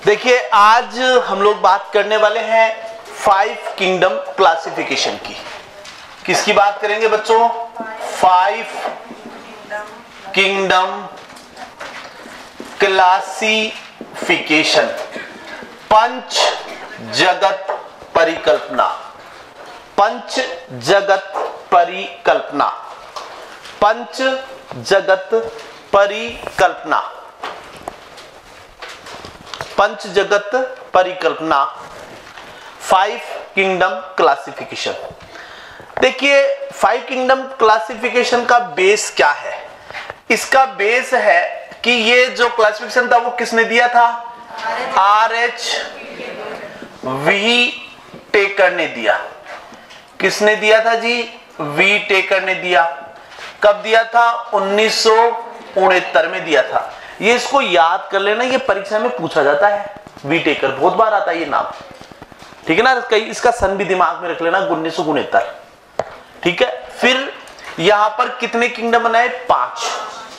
देखिए आज हम लोग बात करने वाले हैं 5 किंगडम क्लासिफिकेशन की। किसकी बात करेंगे बच्चों? 5 किंगडम क्लासिफिकेशन, पंच जगत परिकल्पना, पंच जगत परिकल्पना, पंच जगत परिकल्पना, पंच जगत परिकल्पना, 5 किंगडम क्लासिफिकेशन। देखिए 5 किंगडम क्लासिफिकेशन का बेस क्या है? इसका बेस है कि ये जो क्लासिफिकेशन था वो किसने दिया था? RH वी टेकर ने दिया। किसने दिया था जी? वी टेकर ने दिया। कब दिया था? 1969 में दिया था। ये इसको याद कर लेना, ये परीक्षा में पूछा जाता है। वी टेकर बहुत बार आता है ये नाम, ठीक है ना। इसका सन भी दिमाग में रख लेना, 1969। ठीक है। फिर यहां पर कितने किंगडम बनाए? 5।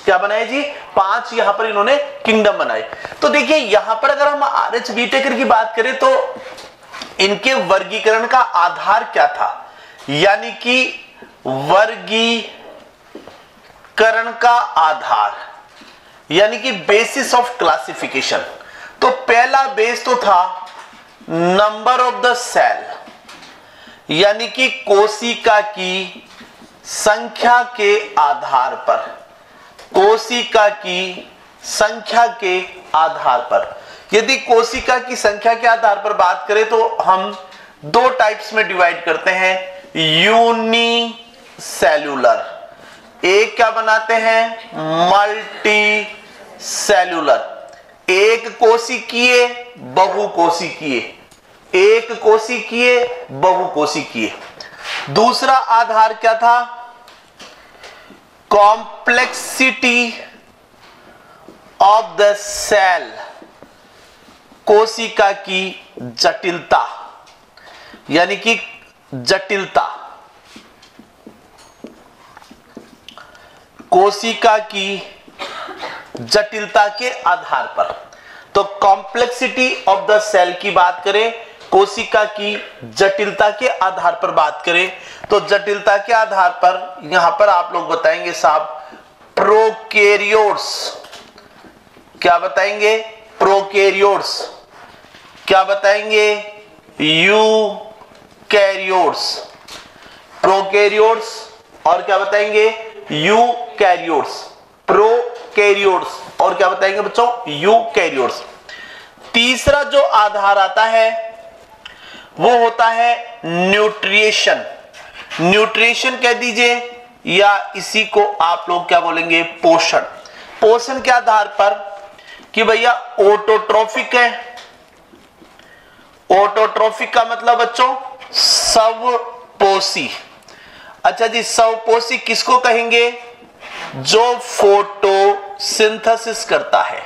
क्या बनाए जी? 5 यहां पर इन्होंने किंगडम बनाए। तो देखिए यहां पर अगर हम RH वी टेकर की बात करें तो इनके वर्गीकरण का आधार क्या था? यानी कि वर्गीकरण का आधार यानी कि बेसिस ऑफ क्लासिफिकेशन। तो पहला बेस तो था नंबर ऑफ द सेल, यानी कि कोशिका की संख्या के आधार पर, कोशिका की संख्या के आधार पर। यदि कोशिका की संख्या के आधार पर बात करें तो हम 2 टाइप्स में डिवाइड करते हैं। यूनिसेल्यूलर, एक क्या बनाते हैं? मल्टी सेल्यूलर, एक कोशिकीय बहुकोशिकीय, एक कोशिकीय बहुकोशिकीय। दूसरा आधार क्या था? कॉम्प्लेक्सिटी ऑफ द सेल, कोशिका की जटिलता, यानी कि जटिलता, कोशिका की जटिलता के आधार पर। तो कॉम्प्लेक्सिटी ऑफ द सेल की बात करें, कोशिका की जटिलता के आधार पर बात करें तो जटिलता के आधार पर यहां पर आप लोग बताएंगे साहब प्रोकैरियोट्स। क्या बताएंगे? प्रोकैरियोट्स। क्या बताएंगे? यूकैरियोट्स। प्रोकैरियोट्स और क्या बताएंगे? यूकैरियोट्स। प्रोकैरियोट्स और क्या बताएंगे बच्चों? यूकैरियोट्स। तीसरा जो आधार आता है वो होता है न्यूट्रिएशन। न्यूट्रिएशन कह दीजिए या इसी को आप लोग क्या बोलेंगे? पोषण। पोषण के आधार पर कि भैया ऑटोट्रोफिक है। ऑटोट्रोफिक का मतलब बच्चों स्वपोषी। अच्छा जी, स्वपोषी किसको कहेंगे? जो फोटोसिंथेसिस करता है,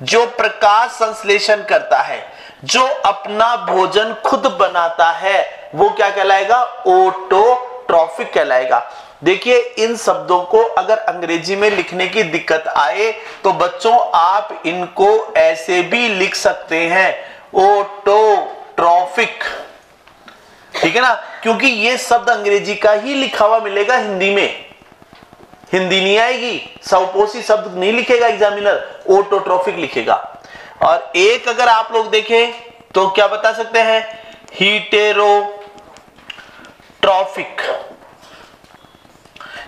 जो प्रकाश संश्लेषण करता है, जो अपना भोजन खुद बनाता है, वो क्या कहलाएगा? ऑटोट्रोफिक कहलाएगा। देखिए इन शब्दों को अगर अंग्रेजी में लिखने की दिक्कत आए तो बच्चों आप इनको ऐसे भी लिख सकते हैं, ऑटोट्रोफिक। ठीक है ना, क्योंकि ये शब्द अंग्रेजी का ही लिखा हुआ मिलेगा हिंदी में। हिंदी नहीं आएगी, स्वपोषी शब्द नहीं लिखेगा एग्जामिनर, ऑटोट्रोफिक लिखेगा। और एक अगर आप लोग देखें तो क्या बता सकते हैं? हीटेरोट्रॉफिक।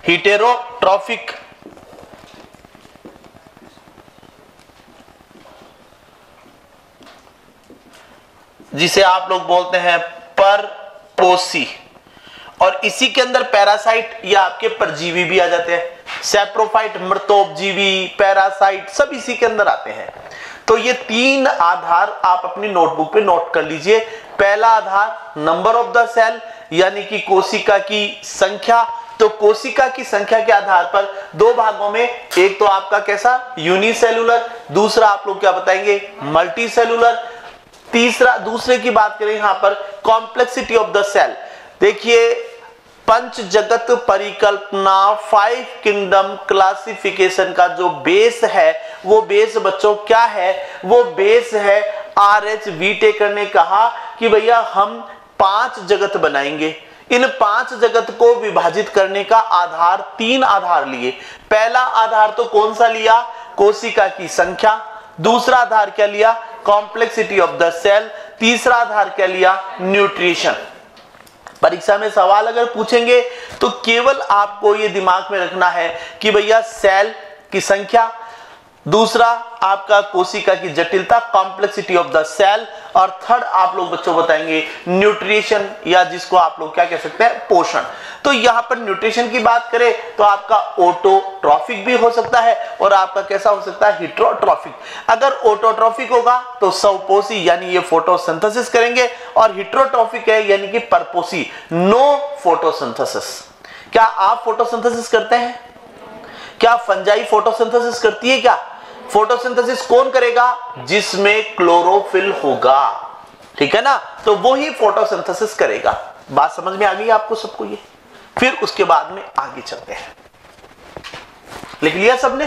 हीटेरोट्रॉफिक जिसे आप लोग बोलते हैं परपोषी। और इसी के अंदर पैरासाइट या आपके परजीवी भी आ जाते हैं। सैप्रोफाइट, मृतोपजीवी, पैरासाइट सब इसी के अंदर आते हैं। तो ये 3 आधार आप अपनी नोटबुक पे नोट कर लीजिए। पहला आधार नंबर ऑफ द सेल, यानी कि कोशिका की संख्या। तो कोशिका की संख्या के आधार पर 2 भागों में, एक तो आपका कैसा? यूनिसेल्यूलर, दूसरा आप लोग क्या बताएंगे? Multi cellular. तीसरा, दूसरे की बात करें यहां पर कॉम्प्लेक्सिटी ऑफ द सेल। देखिए पंच जगत परिकल्पना 5 किंगडम क्लासिफिकेशन का जो बेस है वो बेस बच्चों क्या है? वो बेस है RH व्हीटेकर ने कहा कि भैया हम 5 जगत बनाएंगे। इन 5 जगत को विभाजित करने का आधार 3 आधार लिए। पहला आधार तो कौन सा लिया? कोशिका की संख्या। दूसरा आधार क्या लिया? Complexity of the cell. तीसरा आधार क्या लिया? न्यूट्रिशन। परीक्षा में सवाल अगर पूछेंगे तो केवल आपको ये दिमाग में रखना है कि भैया सेल की संख्या, दूसरा आपका कोशिका की जटिलता, कॉम्प्लेक्सिटी ऑफ द सेल, और थर्ड आप लोग बच्चों बताएंगे न्यूट्रिशन, या जिसको आप लोग क्या कह सकते हैं? पोषण। तो यहां पर न्यूट्रिशन की बात करें तो आपका ऑटोट्रॉफिक भी हो सकता है और आपका कैसा हो सकता है? हिट्रोट्रॉफिक। अगर ऑटोट्रॉफिक होगा तो स्वपोषी यानी ये फोटोसिंथेसिस करेंगे, और हिट्रोट्रॉफिक है यानी कि परपोषी, नो फोटोसिंथेसिस। क्या आप फोटोसिंथेसिस करते हैं? क्या फंजाई फोटोसिंथेसिस करती है? क्या फोटोसिंथेसिस कौन करेगा? जिसमें क्लोरोफिल होगा, ठीक है ना, तो वो ही फोटोसिंथेसिस करेगा। बात समझ में आ गई आपको सबको? ये फिर उसके बाद में आगे चलते हैं। लिख लिया सबने?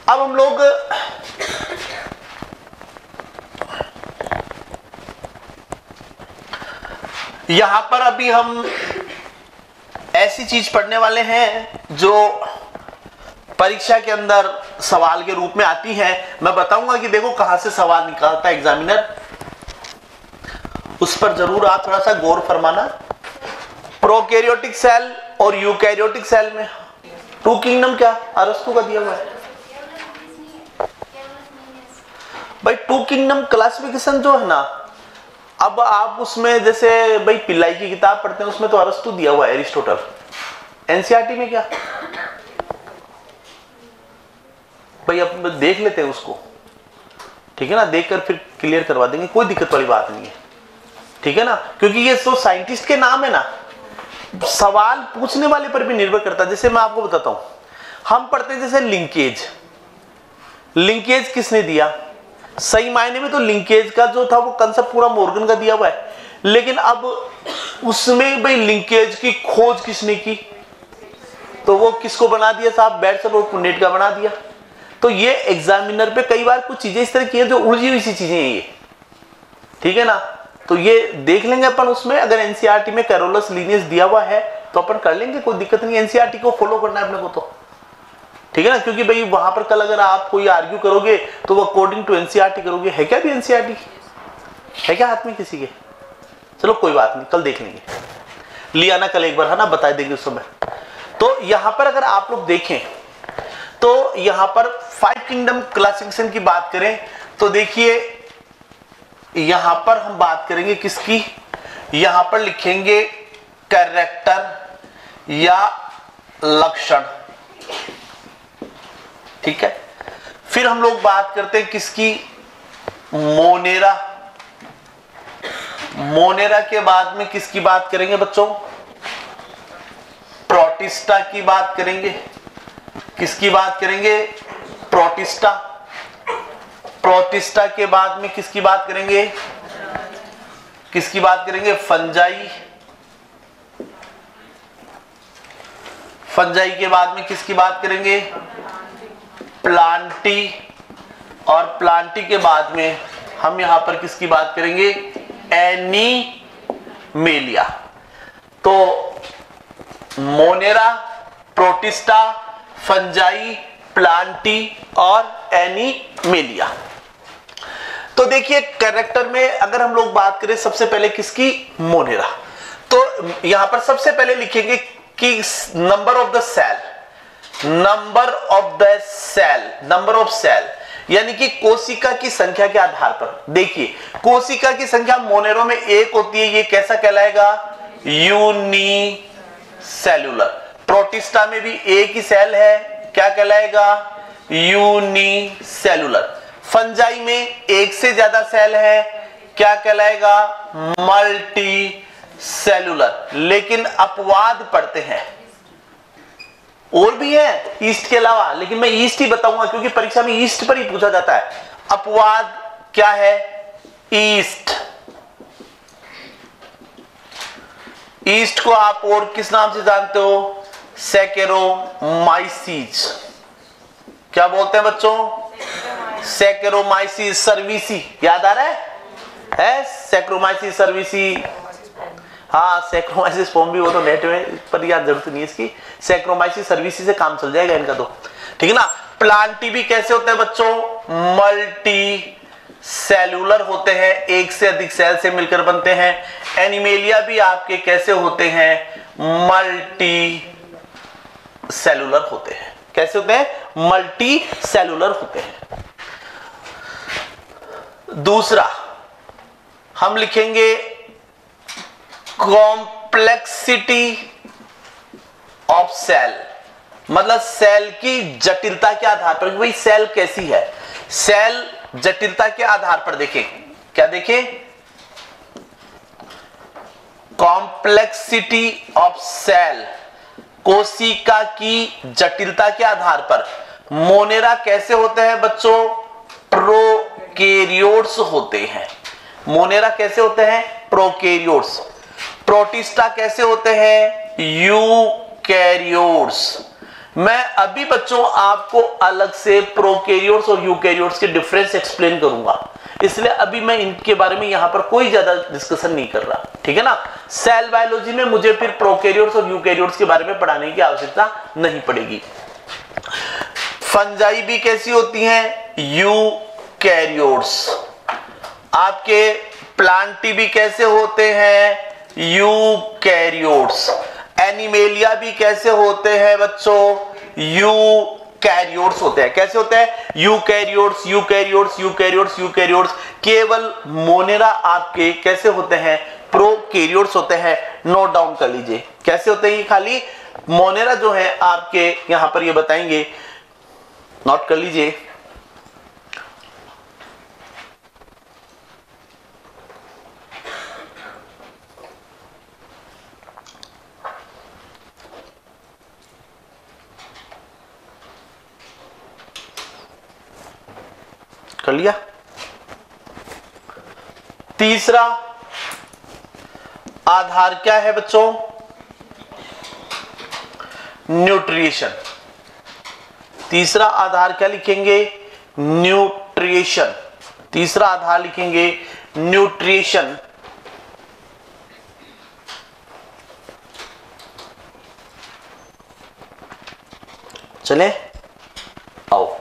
अब हम लोग यहां पर अभी हम ऐसी चीज पढ़ने वाले हैं जो परीक्षा के अंदर सवाल के रूप में आती है। मैं बताऊंगा कि देखो कहां से सवाल निकालता है एग्जामिनर, उस पर जरूर आप थोड़ा सा गौर फरमाना। प्रोकैरियोटिक सेल और यूकैरियोटिक सेल में 2 किंगडम क्या अरस्तु का दिया हुआ है भाई। 2 किंगडम क्लासिफिकेशन जो है ना, अब आप उसमें जैसे भाई पिल्लाई की किताब पढ़ते हैं उसमें तो अरस्तु दिया हुआ है, एरिस्टोटल। एनसीईआरटी में क्या भाई, अब देख लेते हैं उसको, ठीक है ना, देखकर फिर क्लियर करवा देंगे, कोई दिक्कत वाली बात नहीं है, ठीक है ना, क्योंकि ये तो साइंटिस्ट के नाम है ना, सवाल पूछने वाले पर भी निर्भर करता है। जैसे मैं आपको बताता हूं, हम पढ़ते हैं जैसे लिंकेज। लिंकेज किसने दिया? सही मायने में तो लिंकेज का जो था वो कंसेप्ट पूरा मॉर्गन का दिया हुआ है, लेकिन अब उसमें भाई लिंकेज की खोज किसने की? तो वो किसको बना दिया साहब? बैटसन और पुन्नेट का बना दिया। तो ये एग्जामिनर पे कई बार कुछ चीजें इस तरह की हैं जो उलझी हुई सी चीजें हैं ये, ठीक है ना, तो ये देख लेंगे अपन उसमें। अगर एनसीईआरटी में कैरोलस लीनियस दिया हुआ है तो अपन कर लेंगे, कोई दिक्कत नहीं। एनसीईआरटी को फॉलो करना है अपने को तो, ठीक है ना, क्योंकि भाई वहां पर कल अगर आप कोई आर्ग्यू करोगे तो वो अकॉर्डिंग टू एनसीईआरटी करोगे। है क्या भी एनसीईआरटी? है क्या हाथ में किसी के? चलो कोई बात नहीं, कल देख लेंगे, लिया ना कल एक बार, है ना, बता देंगे उस समय। तो यहां पर अगर आप लोग देखें तो यहां पर 5 किंगडम क्लासिफिकेशन की बात करें तो देखिए यहां पर हम बात करेंगे किसकी? यहां पर लिखेंगे कैरेक्टर या लक्षण, ठीक है। फिर हम लोग बात करते हैं किसकी? मोनेरा। मोनेरा के बाद में किसकी बात करेंगे बच्चों? प्रोटिस्टा की बात करेंगे। किसकी बात करेंगे? प्रोटिस्टा। प्रोटिस्टा के बाद में किसकी बात करेंगे? किसकी बात करेंगे? फंजाई। फंजाई के बाद में किसकी बात करेंगे? प्लांटी। और प्लांटी के बाद में हम यहां पर किसकी बात करेंगे? एनीमेलिया। तो मोनेरा, प्रोटिस्टा, फंजाई, प्लांटी और एनीमेलिया। तो देखिए कैरेक्टर में अगर हम लोग बात करें सबसे पहले किसकी? मोनेरा। तो यहां पर सबसे पहले लिखेंगे कि number of the cell, number of the cell, number of cell यानी कि कोशिका की संख्या के आधार पर। देखिए कोशिका की संख्या मोनेरो में 1 होती है, ये कैसा कहलाएगा? यूनिसेल्युलर। प्रोटिस्टा में भी एक ही सेल है, क्या कहलाएगा? यूनिसेल्युलर। फंजाई में एक से ज्यादा सेल है, क्या कहलाएगा? Multi cellular. लेकिन अपवाद पढ़ते हैं, और भी है ईस्ट के अलावा, लेकिन मैं ईस्ट ही बताऊंगा क्योंकि परीक्षा में ईस्ट पर ही पूछा जाता है। अपवाद क्या है? ईस्ट। ईस्ट को आप और किस नाम से जानते हो? सैकेरोमाइसीज। क्या बोलते हैं बच्चों? सैक्रोमाइसिस सर्विसी, याद आ रहा है सैक्रोमाइसिस सर्विसी। हाँ सैक्रोमाइसिस फॉर्म भी, वो तो नेट में पर याद जरूरत नहीं है इसकी। सैक्रोमाइसिस सर्विसी से काम चल जाएगा इनका तो, ठीक है ना। प्लांट टीबी कैसे होते हैं बच्चों? मल्टी सेलुलर होते हैं, एक से अधिक सेल से मिलकर बनते हैं। एनिमेलिया भी आपके कैसे होते हैं? मल्टी सेलुलर होते हैं। कैसे होते हैं? मल्टी सेलुलर होते हैं। दूसरा हम लिखेंगे कॉम्प्लेक्सिटी ऑफ सेल, मतलब सेल की जटिलता के आधार पर, भाई सेल कैसी है, सेल जटिलता के आधार पर देखें। क्या देखें? कॉम्प्लेक्सिटी ऑफ सेल, कोशिका की जटिलता के आधार पर। मोनेरा कैसे होते हैं बच्चों? प्रोकैरियोट्स होते हैं। मोनेरा कैसे होते हैं? प्रोकैरियोट्स। प्रोटिस्टा कैसे होते हैं? यूकैरियोट्स। मैं अभी बच्चों आपको अलग से प्रोकैरियोट्स और यूकैरियोट्स के डिफरेंस एक्सप्लेन करूंगा, इसलिए अभी मैं इनके बारे में यहां पर कोई ज्यादा डिस्कशन नहीं कर रहा, ठीक है ना। सेल बायोलॉजी में मुझे फिर प्रोकैरियोट्स और यूकैरियोट्स के बारे में पढ़ाने की आवश्यकता नहीं पड़ेगी। फंजाई भी कैसी होती हैं? यूकैरियोट्स। आपके प्लांटी भी कैसे होते हैं? यूकैरियोट्स। एनिमेलिया भी कैसे होते हैं बच्चों? यूकैरियोट्स होते हैं। कैसे होते हैं? Eukaryotes, eukaryotes, eukaryotes, eukaryotes. केवल मोनेरा आपके कैसे होते हैं? प्रोकैरियोट्स होते हैं। नोट डाउन कर लीजिए कैसे होते हैं। खाली मोनेरा जो है आपके यहां पर ये बताएंगे, नोट कर लीजिए। कर लिया। तीसरा आधार क्या है बच्चों? न्यूट्रिशन। तीसरा आधार क्या लिखेंगे? न्यूट्रिशन। तीसरा आधार लिखेंगे न्यूट्रिशन। चले आओ,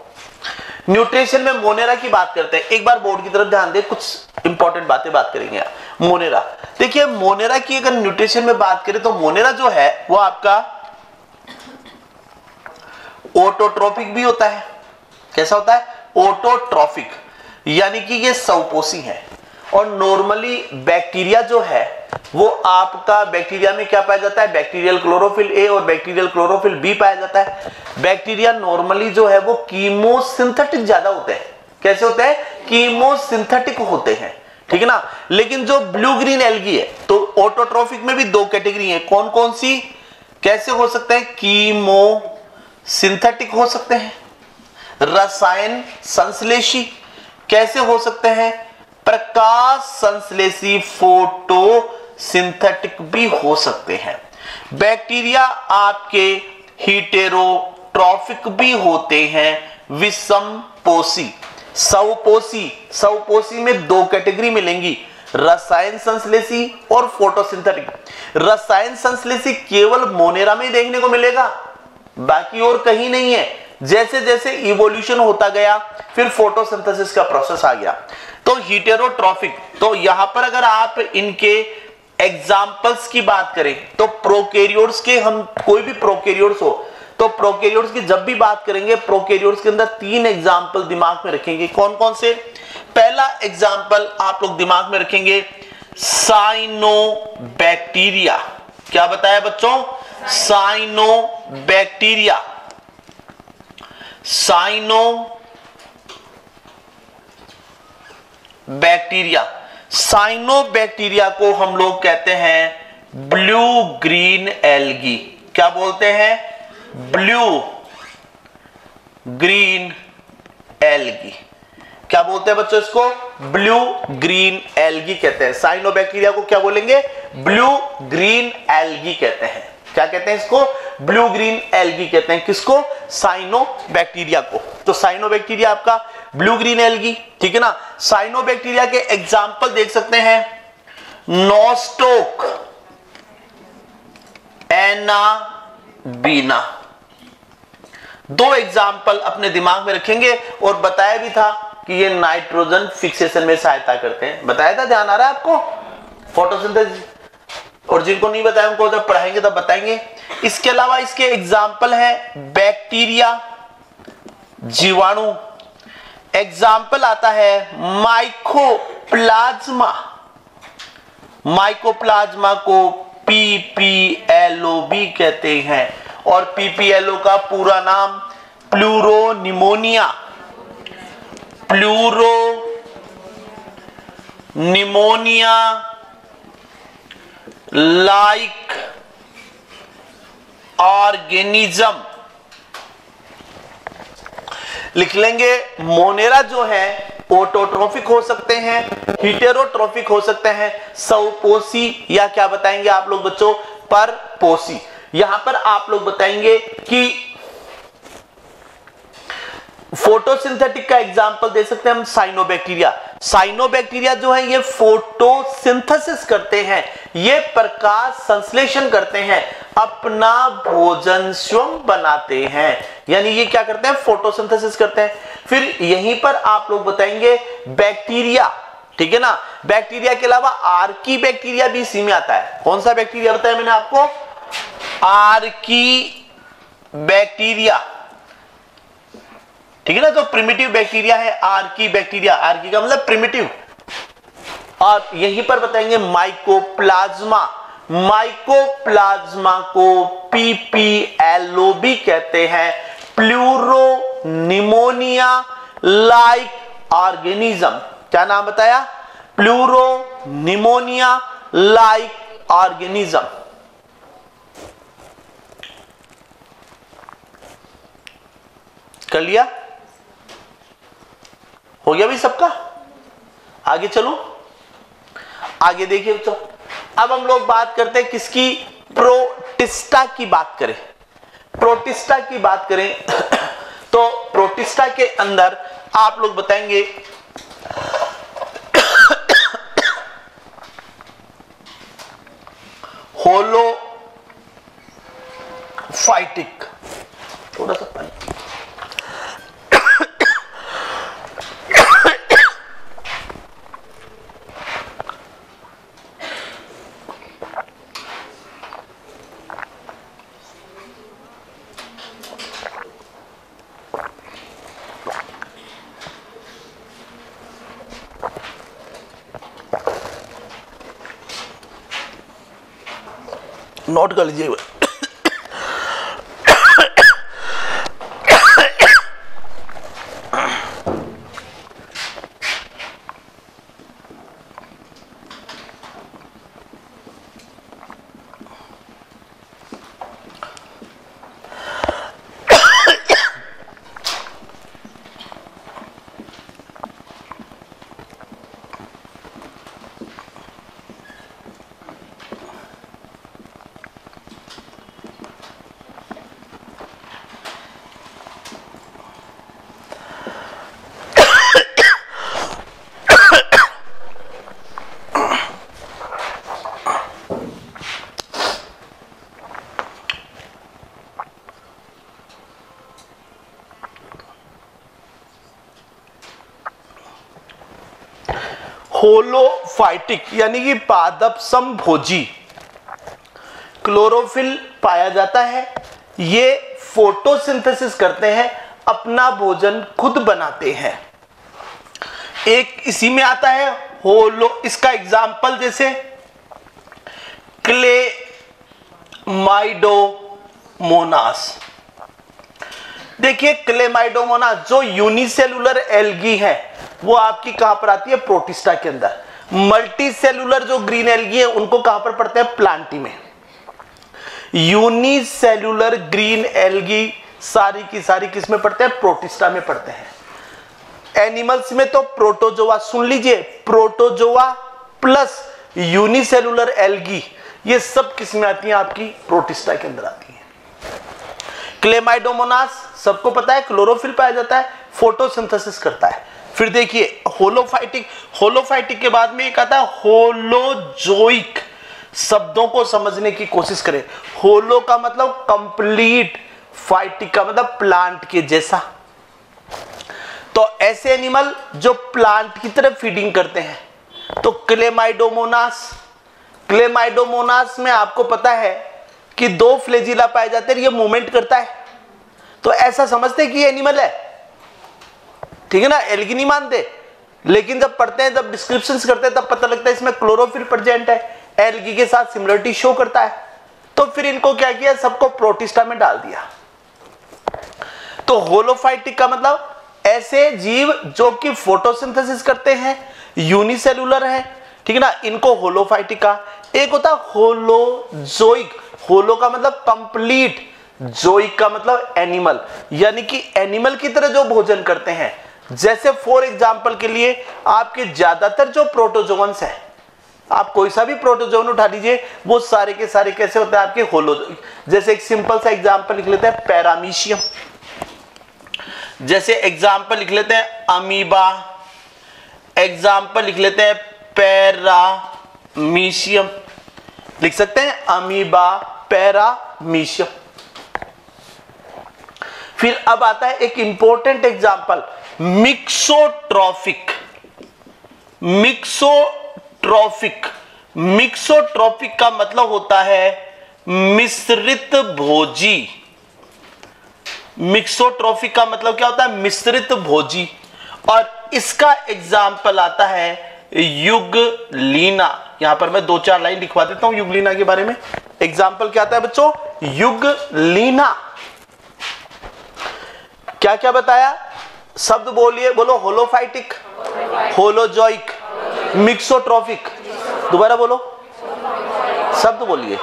न्यूट्रिशन में मोनेरा की बात करते हैं। एक बार बोर्ड की तरफ ध्यान दे, कुछ इंपॉर्टेंट बातें बात करेंगे। मोनेरा देखिए, मोनेरा की अगर न्यूट्रिशन में बात करें तो मोनेरा जो है वो आपका ऑटोट्रोफिक भी होता है। कैसा होता है? ऑटोट्रोफिक, यानी कि ये स्वपोषी है। और नॉर्मली बैक्टीरिया जो है वो आपका, बैक्टीरिया में क्या पाया जाता है? बैक्टीरियल क्लोरोफिल ए और बैक्टीरियल क्लोरोफिल बी पाया जाता है। बैक्टीरिया नॉर्मली जो है वो कीमोसिंथेटिक ज्यादा होते हैं। कैसे होते हैं? कीमोसिंथेटिक होते हैं, ठीक है ना। लेकिन जो ब्लू ग्रीन एल्गी है, तो ऑटोट्रोफिक में भी दो कैटेगरी है। कौन कौन सी? कैसे हो सकते हैं? कीमोसिंथेटिक हो सकते हैं, रसायन संश्लेषी कैसे हो सकते हैं? प्रकाश संश्लेषी फोटोसिंथेटिक भी हो सकते हैं। बैक्टीरिया आपके हीटेरोट्रॉफिक भी होते हैं, विषमपोषी, स्वपोषी। स्वपोषी में दो कैटेगरी मिलेंगी, रसायन संश्लेषी और फोटोसिंथेटिक। रसायन संश्लेषी केवल मोनेरा में देखने को मिलेगा, बाकी और कहीं नहीं है। जैसे जैसे इवोल्यूशन होता गया फिर फोटोसिंथेसिस का प्रोसेस आ गया। तो हीटेरोट्रॉफिक, तो यहां पर अगर आप इनके एग्जाम्पल्स की बात करें तो प्रोकैरियोट्स के, हम कोई भी प्रोकैरियोट्स हो तो प्रोकैरियोट्स की जब भी बात करेंगे, प्रोकैरियोट्स के अंदर तीन एग्जाम्पल दिमाग में रखेंगे। कौन कौन से? पहला एग्जाम्पल आप लोग दिमाग में रखेंगे, साइनोबैक्टीरिया। क्या बताया बच्चों? साइनोबैक्टीरिया। साइनोबैक्टीरिया, साइनोबैक्टीरिया को हम लोग कहते हैं ब्लू ग्रीन एल्गी। क्या बोलते हैं? Blue green algae. क्या बोलते हैं बच्चों इसको? ब्लू ग्रीन एल्गी कहते हैं। साइनोबैक्टीरिया को क्या बोलेंगे? ब्लू ग्रीन एल्गी कहते हैं। क्या कहते हैं इसको? ब्लू ग्रीन एल्गी कहते हैं। किसको? साइनोबैक्टीरिया को। तो साइनोबैक्टीरिया आपका ब्लू ग्रीन एल्गी, ठीक है ना। साइनोबैक्टीरिया के एग्जाम्पल देख सकते हैं, नोस्टोक, एनाबीना। दो एग्जाम्पल अपने दिमाग में रखेंगे। और बताया भी था कि ये नाइट्रोजन फिक्सेशन में सहायता करते हैं, बताया था, ध्यान आ रहा है आपको? फोटोसिंथेसिस। और जिनको नहीं बताया उनको जब पढ़ाएंगे तब बताएंगे। इसके अलावा इसके एग्जाम्पल है बैक्टीरिया, जीवाणु। एग्जाम्पल आता है माइकोप्लाज्मा। माइकोप्लाज्मा को PPLO भी कहते हैं। और PPLO का पूरा नाम प्लूरोनिमोनिया, प्लूरोनिमोनिया लाइक ऑर्गेनिज्म लिख लेंगे। मोनेरा जो है ऑटोट्रोफिक हो सकते हैं, हिटेरोट्रोफिक हो सकते हैं, स्वपोषी या क्या बताएंगे आप लोग बच्चों? परपोषी। यहां पर आप लोग बताएंगे कि फोटोसिंथेटिक का एग्जाम्पल दे सकते हैं हम साइनोबैक्टीरिया। साइनोबैक्टीरिया जो है ये फोटोसिंथेसिस करते हैं, ये प्रकाश संश्लेषण करते हैं, अपना भोजन स्वयं बनाते हैं। यानी ये क्या करते हैं? फोटोसिंथेसिस करते हैं। फिर यहीं पर आप लोग बताएंगे बैक्टीरिया, ठीक है ना। बैक्टीरिया के अलावा आर्की बैक्टीरिया भी इसी में आता है। कौन सा बैक्टीरिया बताया मैंने आपको? आर्की बैक्टीरिया, ठीक है ना। तो प्रिमिटिव बैक्टीरिया है आर्की बैक्टीरिया। आर्की का मतलब प्रिमिटिव। और यहीं पर बताएंगे माइकोप्लाज्मा। माइकोप्लाज्मा को PPLO भी कहते हैं, प्लूरोनिमोनिया लाइक ऑर्गेनिज्म। क्या नाम बताया? Pleuropneumonia like organism. कर लिया? हो गया भी सबका? आगे चलो, आगे देखिए बच्चों। अब हम लोग बात करते हैं किसकी? प्रोटिस्टा की बात करें। प्रोटिस्टा की बात करें तो प्रोटिस्टा के अंदर आप लोग बताएंगे होलोफाइटिक। थोड़ा सा पानी नोट कर लीजिए। होलोफाइटिक यानी कि पादप समभोजी, क्लोरोफिल पाया जाता है। ये फोटोसिंथेसिस करते हैं, अपना भोजन खुद बनाते हैं। एक इसी में आता है होलो, इसका एग्जाम्पल जैसे क्लेमाइडोमोनास। देखिए क्लेमाइडोमोनास जो यूनिसेलुलर एल्गी है वो आपकी कहां पर आती है? प्रोटिस्टा के अंदर। मल्टी सेलुलर जो ग्रीन एल्गी है उनको कहां पर पढ़ते हैं? प्लांटी में। यूनिसेलुलर ग्रीन एल्गी सारी की सारी किस में पढ़ते हैं? प्रोटिस्टा में पढ़ते हैं। एनिमल्स में तो प्रोटोजोआ, सुन लीजिए, प्रोटोजोआ प्लस यूनिसेलुलर एल्गी ये सब किस्में आती हैं आपकी प्रोटिस्टा के अंदर आती हैं। क्लेमाइडोमोनास सबको पता है, क्लोरोफिल पाया जाता है, फोटोसिंथेसिस करता है। फिर देखिए होलोफाइटिक के बाद में एक आता है होलोजोइक। शब्दों को समझने की कोशिश करें। होलो का मतलब कंप्लीट, फाइटिक का मतलब प्लांट के जैसा। तो ऐसे एनिमल जो प्लांट की तरफ फीडिंग करते हैं। तो क्लेमाइडोमोनास में आपको पता है कि 2 फ्लैजिला पाए जाते हैं, ये मूवमेंट करता है। तो ऐसा समझते हैं कि ये एनिमल है, ठीक है ना, एल्गी नहीं मानते। लेकिन जब पढ़ते हैं, जब डिस्क्रिप्शंस करते हैं, तब पता लगता है इसमें क्लोरोफिल प्रेजेंट है, एल्गी के साथ सिमिलरिटी शो करता है। तो फिर इनको क्या किया, सबको प्रोटिस्टा में डाल दिया। तो होलोफाइटिक का मतलब ऐसे जीव जो कि फोटोसिंथेसिस करते हैं, यूनिसेलुलर है, ठीक है ना, इनको होलोफाइटिक का। एक होता है होलोजोइक। होलो का मतलब कंप्लीट, जोइक का मतलब एनिमल, यानी कि एनिमल की तरह जो भोजन करते हैं। जैसे फॉर एग्जांपल के लिए आपके ज्यादातर जो प्रोटोजोन्स है, आप कोई सा भी प्रोटोजोन उठा लीजिए, वो सारे के सारे कैसे होते हैं आपके होलोजोइक। जैसे एक सिंपल सा एग्जांपल लिख लेते हैं पैरामीशियम, जैसे एग्जांपल लिख लेते हैं अमीबा, एग्जांपल लिख लेते हैं पैरामीशियम, लिख सकते हैं अमीबा, पैरामीशियम। फिर अब आता है एक इंपॉर्टेंट एग्जांपल मिक्सोट्रॉफिक। मिक्सोट्रॉफिक का मतलब होता है मिश्रित भोजी। मिक्सोट्रॉफिक का मतलब क्या होता है, मिश्रित भोजी। और इसका एग्जाम्पल आता है युगलीना। यहां पर मैं 2-4 लाइन लिखवा देता हूं युगलीना के बारे में। एग्जाम्पल क्या आता है बच्चों, युगलीना। क्या क्या बताया, शब्द बोलिए, बोलो। होलोफाइटिक, होलोजोइक, मिक्सोट्रॉफिक। दोबारा बोलो, शब्द बोलिए।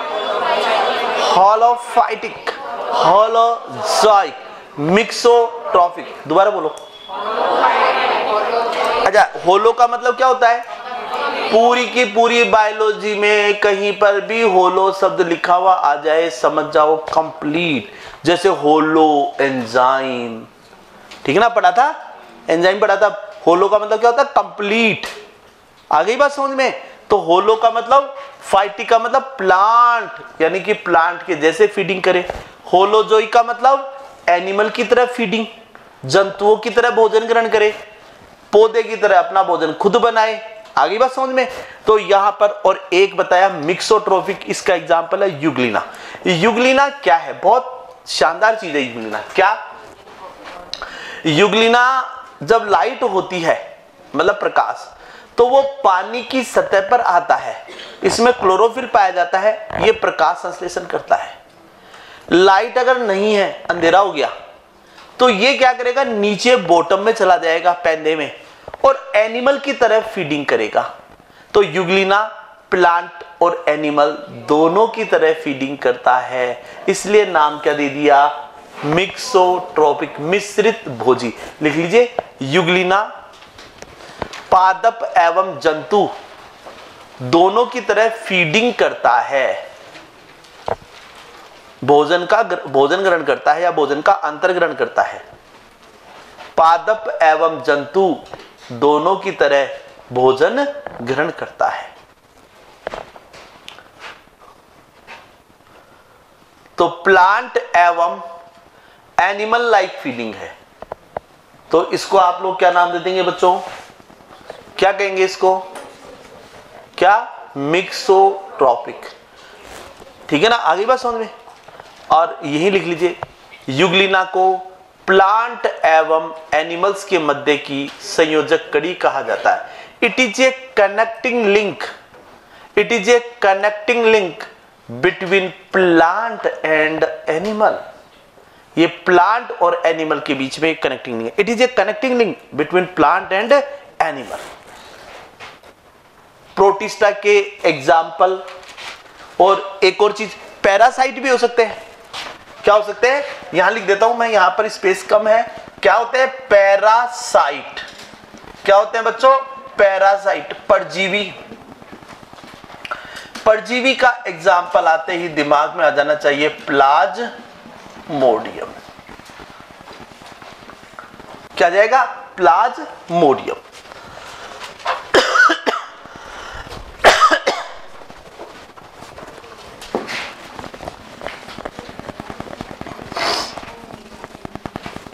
होलोफाइटिक, होलोजोइक, मिक्सोट्रॉफिक। दोबारा बोलो। अच्छा, होलो का मतलब क्या होता है, पूरी की पूरी बायोलॉजी में कहीं पर भी होलो शब्द लिखा हुआ आ जाए, समझ जाओ कंप्लीट। जैसे होलो एंजाइम, ठीक है ना, पढ़ा था, एंजाइम पढ़ा था। होलो का मतलब क्या होता है, कंप्लीट। आ गई बात समझ में। तो होलो का मतलब, फाइटिक का मतलब प्लांट, यानी कि प्लांट के जैसे फीडिंग करे। होलोजोइक का मतलब एनिमल की तरह फीडिंग, जंतुओं की तरह भोजन ग्रहण करे, पौधे की तरह अपना भोजन खुद बनाए। आगे बात समझ में। तो यहां पर और एक बताया मिक्सोट्रॉफिक, इसका एग्जांपल है युगलीना। युगलीना क्या है, बहुत शानदार चीज है युगलीना। क्या, युगलीना जब लाइट होती है, मतलब प्रकाश, तो वो पानी की सतह पर आता है। इसमें क्लोरोफिल पाया जाता है, ये प्रकाश संश्लेषण करता है। लाइट अगर नहीं है, अंधेरा हो गया, तो ये क्या करेगा, नीचे बॉटम में चला जाएगा, पैंदे में, और एनिमल की तरह फीडिंग करेगा। तो युगलीना प्लांट और एनिमल दोनों की तरह फीडिंग करता है, इसलिए नाम क्या दे दिया, मिक्सोट्रॉपिक, मिश्रित भोजी। लिख लीजिए, युगलीना पादप एवं जंतु दोनों की तरह फीडिंग करता है, भोजन ग्रहण करता है या भोजन का अंतर ग्रहण करता है। पादप एवं जंतु दोनों की तरह भोजन ग्रहण करता है। तो प्लांट एवं एनिमल लाइक फीडिंग है। तो इसको आप लोग क्या नाम दे देंगे बच्चों, क्या कहेंगे इसको, क्या, मिक्सोट्रॉपिक। ठीक है ना, आगे बात समझ में। और यही लिख लीजिए, युगलीना को प्लांट एवं एनिमल्स के मध्य की संयोजक कड़ी कहा जाता है। It is A connecting link, it is A connecting link between plant and animal. ये प्लांट और एनिमल के बीच में कनेक्टिंग लिंक है। It is A connecting link between plant and animal. Protista के एग्जाम्पल, और एक और चीज, पैरासाइट भी हो सकते हैं। क्या हो सकते हैं, यहां लिख देता हूं मैं, यहां पर स्पेस कम है। क्या होते हैं, पैरासाइट। क्या होते हैं बच्चों, पैरासाइट, परजीवी। परजीवी का एग्जाम्पल आते ही दिमाग में आ जाना चाहिए प्लाज्मोडियम। क्या जाएगा? प्लाज्मोडियम।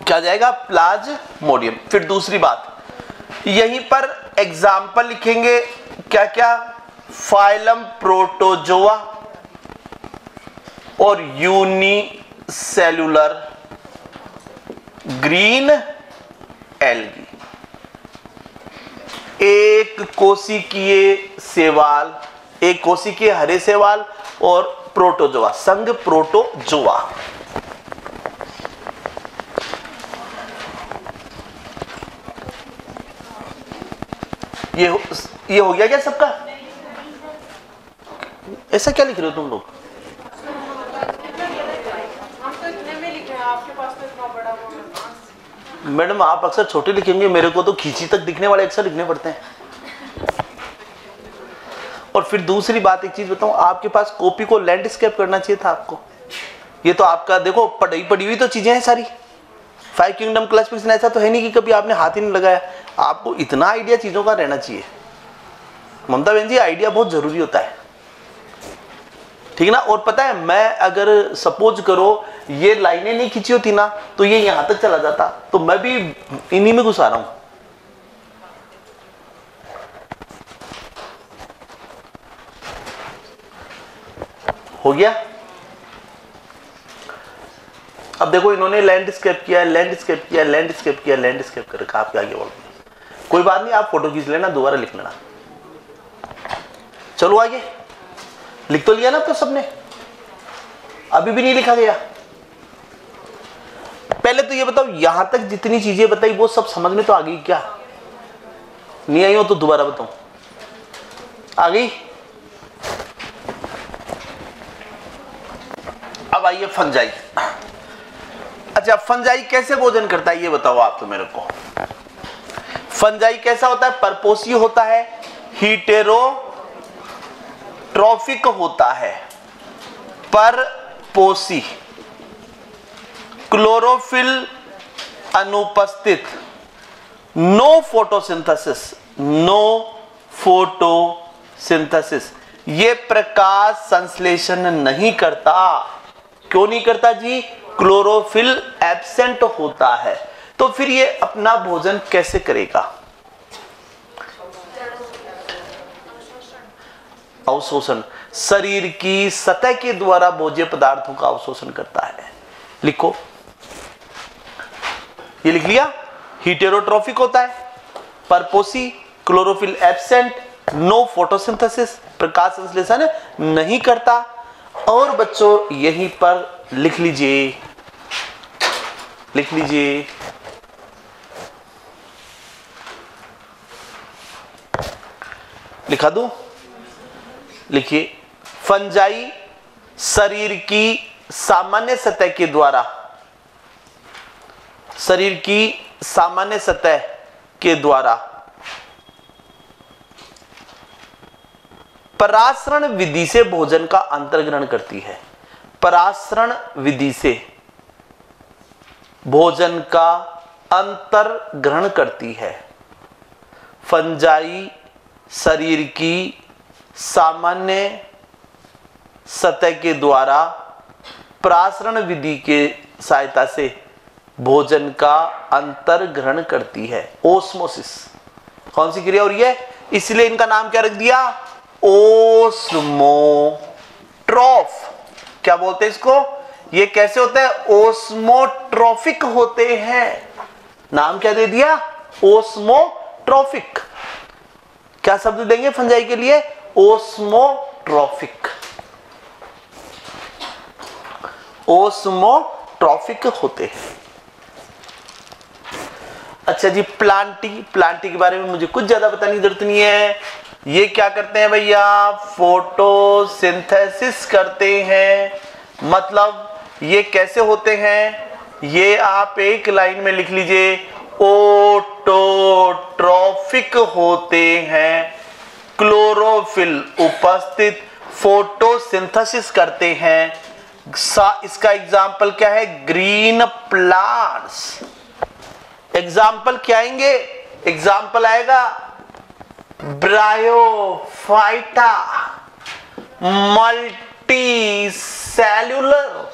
क्या जाएगा? प्लाज्मोडियम। फिर दूसरी बात, यहीं पर एग्जाम्पल लिखेंगे क्या क्या? फाइलम प्रोटोजोआ और यूनिसेल्यूलर ग्रीन एल्गी। एक कोशिकीय शैवाल, एक कोशिकीय हरे शैवाल और प्रोटोजोआ, संघ प्रोटोजोआ। ये हो गया क्या सबका? ऐसा क्या लिख रहे हो तुम लोग? मैडम आप अक्सर छोटे लिखेंगे, मेरे को तो खींची तक दिखने वाले अक्षर लिखने पड़ते हैं। और फिर दूसरी बात, एक चीज बताऊं, आपके पास कॉपी को लैंडस्केप करना चाहिए था आपको। ये तो आपका देखो पढ़ी हुई तो चीजें हैं सारी। 5 किंगडम क्लासिफिकेशन ऐसा तो है नहीं कि कभी आपने हाथ ही नहीं लगाया। आपको इतना आइडिया चीजों का रहना चाहिए ममता बहन जी, आइडिया बहुत जरूरी होता है, ठीक है ना। और पता है, मैं अगर सपोज करो ये लाइनें नहीं खींची होती ना तो ये यहां तक चला जाता, तो मैं भी इन्हीं में घुसा रहा हूं। हो गया? अब देखो इन्होंने लैंडस्केप किया, लैंडस्केप किया, लैंडस्केप किया, लैंडस्केप कर रखा। आप क्या आगे बोल रहे? कोई बात नहीं, आप फोटो खींच लेना, दोबारा लिख लेना। चलो आगे, लिख तो लिया ना तो सबने? अभी भी नहीं लिखा गया? पहले तो ये बताओ, यहां तक जितनी चीजें बताई वो सब समझ में तो आ गई क्या? नहीं आई हो तो दोबारा बताऊं। आ गई? अब आइए फंजाई। अच्छा, फंजाई कैसे भोजन करता है ये बताओ आप तो मेरे को। फंजाई कैसा होता है? परपोषी होता है, हीटेरोट्रॉफिक होता है, परपोषी, क्लोरोफिल अनुपस्थित, नो फोटोसिंथेसिस, नो फोटोसिंथेसिस। ये प्रकाश संश्लेषण नहीं करता। क्यों नहीं करता जी? क्लोरोफिल एब्सेंट होता है। तो फिर ये अपना भोजन कैसे करेगा? अवशोषण, शरीर की सतह के द्वारा भोज्य पदार्थों का अवशोषण करता है। लिखो, ये लिख लिया। हीटेरोट्रॉफिक होता है, परपोषी, क्लोरोफिल एब्सेंट, नो फोटोसिंथेसिस, प्रकाश संश्लेषण नहीं करता। और बच्चों यहीं पर लिख लीजिए, लिख लीजिए, लिखा दूं? लिखिए, फंजाई शरीर की सामान्य सतह के द्वारा, शरीर की सामान्य सतह के द्वारा परासरण विधि से भोजन का अंतर्ग्रहण करती है। परासरण विधि से भोजन का अंतर्ग्रहण करती है। फंजाई शरीर की सामान्य सतह के द्वारा परासरण विधि के सहायता से भोजन का अंतर्ग्रहण करती है। ओस्मोसिस कौन सी क्रिया हो रही है? इसलिए इनका नाम क्या रख दिया? ओस्मोट्रॉफ। क्या बोलते हैं इसको? ये कैसे होता है? ओस्मोट्रॉफिक होते हैं। नाम क्या दे दिया? ओस्मोट्रॉफिक। क्या शब्द देंगे फंजाई के लिए? ओस्मोट्रॉफिक। ओस्मोट्रॉफिक होते हैं। अच्छा जी, प्लांटी के बारे में मुझे कुछ ज्यादा बताने की जरूरत नहीं है। ये क्या करते हैं भैया? फोटोसिंथेसिस करते हैं। मतलब ये कैसे होते हैं? ये आप एक लाइन में लिख लीजिए, ऑटोट्रॉफिक होते हैं। क्लोरोफिल उपस्थित, फोटोसिंथेसिस करते हैं। इसका एग्जाम्पल क्या है? Green plants. एग्जाम्पल क्या आएंगे? एग्जाम्पल आएगा bryophyta, multi cellular,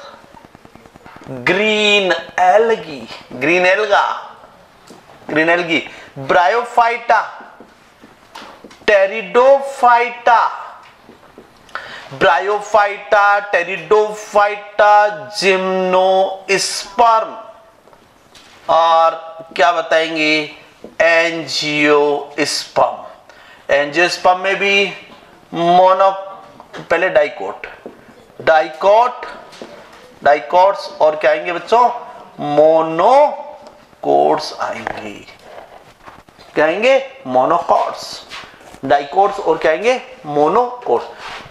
green algae, green alga, green algae, bryophyta, pteridophyta, bryophyta, pteridophyta, gymnosperm, और क्या बताएंगे? एंजियोस्पर्म। एंजियोस्पर्म में भी पहले डाइकोट, डाइकोट्स, और क्या आएंगे बच्चों? मोनोकोट्स आएंगे। क्या आएंगे? मोनोकोट्स, डाइकोट्स, और क्या आएंगे? Monocots.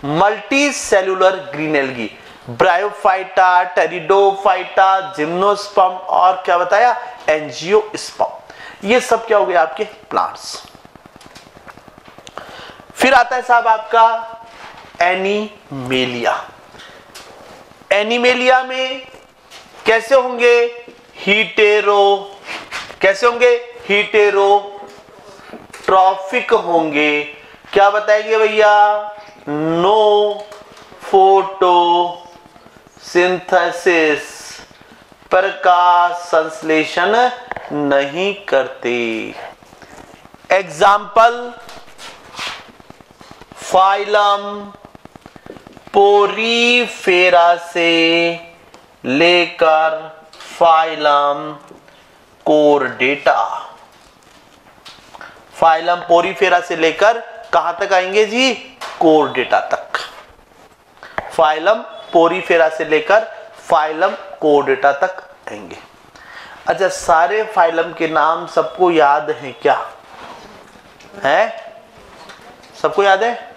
Multi cellular green algae, bryophyta, pteridophyta, gymnosperm, और क्या बताया? एंजियोस्पर्म। ये सब क्या हो गया? आपके प्लांट्स। फिर आता है साहब आपका एनिमेलिया। एनिमेलिया में कैसे होंगे? कैसे होंगे? हीटेरोट्रॉफिक होंगे। क्या बताएंगे भैया? नो फोटोसिंथेसिस, प्रकाश संश्लेषण नहीं करते। एग्जाम्पल फाइलम पोरीफेरा से लेकर फाइलम कोर्डेटा। फाइलम पोरीफेरा से लेकर कहां तक आएंगे जी? कोर्डेटा तक। फाइलम पोरीफेरा से लेकर फाइलम कोर्डेटा तक आएंगे। अच्छा, सारे फाइलम के नाम सबको याद हैं क्या? है? सबको याद है?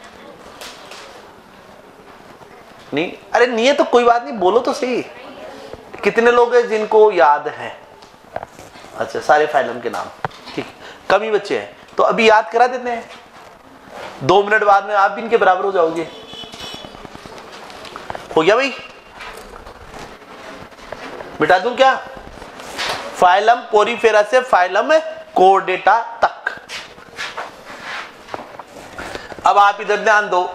नहीं? अरे नहीं है तो कोई बात नहीं, बोलो तो सही। कितने लोग हैं जिनको याद है? अच्छा, सारे फाइलम के नाम, ठीक। कम ही बच्चे हैं तो अभी याद करा देते हैं, 2 मिनट बाद में आप भी इनके बराबर हो जाओगे। हो गया भाई? बिठा दूं क्या? फाइलम पोरीफेरा से फाइलम कोर्डेटा तक। अब आप इधर ध्यान दो,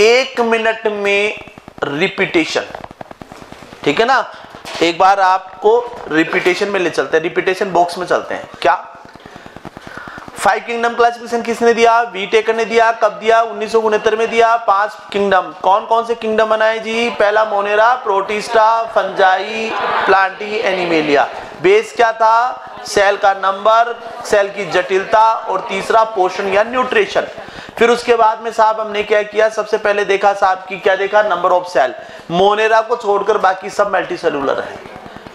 1 मिनट में रिपीटेशन, ठीक है ना? एक बार आपको रिपीटेशन में ले चलते हैं, रिपीटेशन बॉक्स में चलते हैं। क्या 5 किंगडम क्लासिफिकेशन किसने दिया? वीटेकर ने दिया। कब दिया? 1969 में दिया। 5 किंगडम, कौन कौन से किंगडम बनाए जी? पहला Monera, protista, fungi, Plantae, animalia. Base क्या था? सेल का नंबर, सेल की जटिलता, और तीसरा पोषण या न्यूट्रिशन। फिर उसके बाद में साहब हमने क्या किया? सबसे पहले देखा साहब की क्या देखा? Number of cell. मोनेरा को छोड़कर बाकी सब मल्टीसेलुलर है।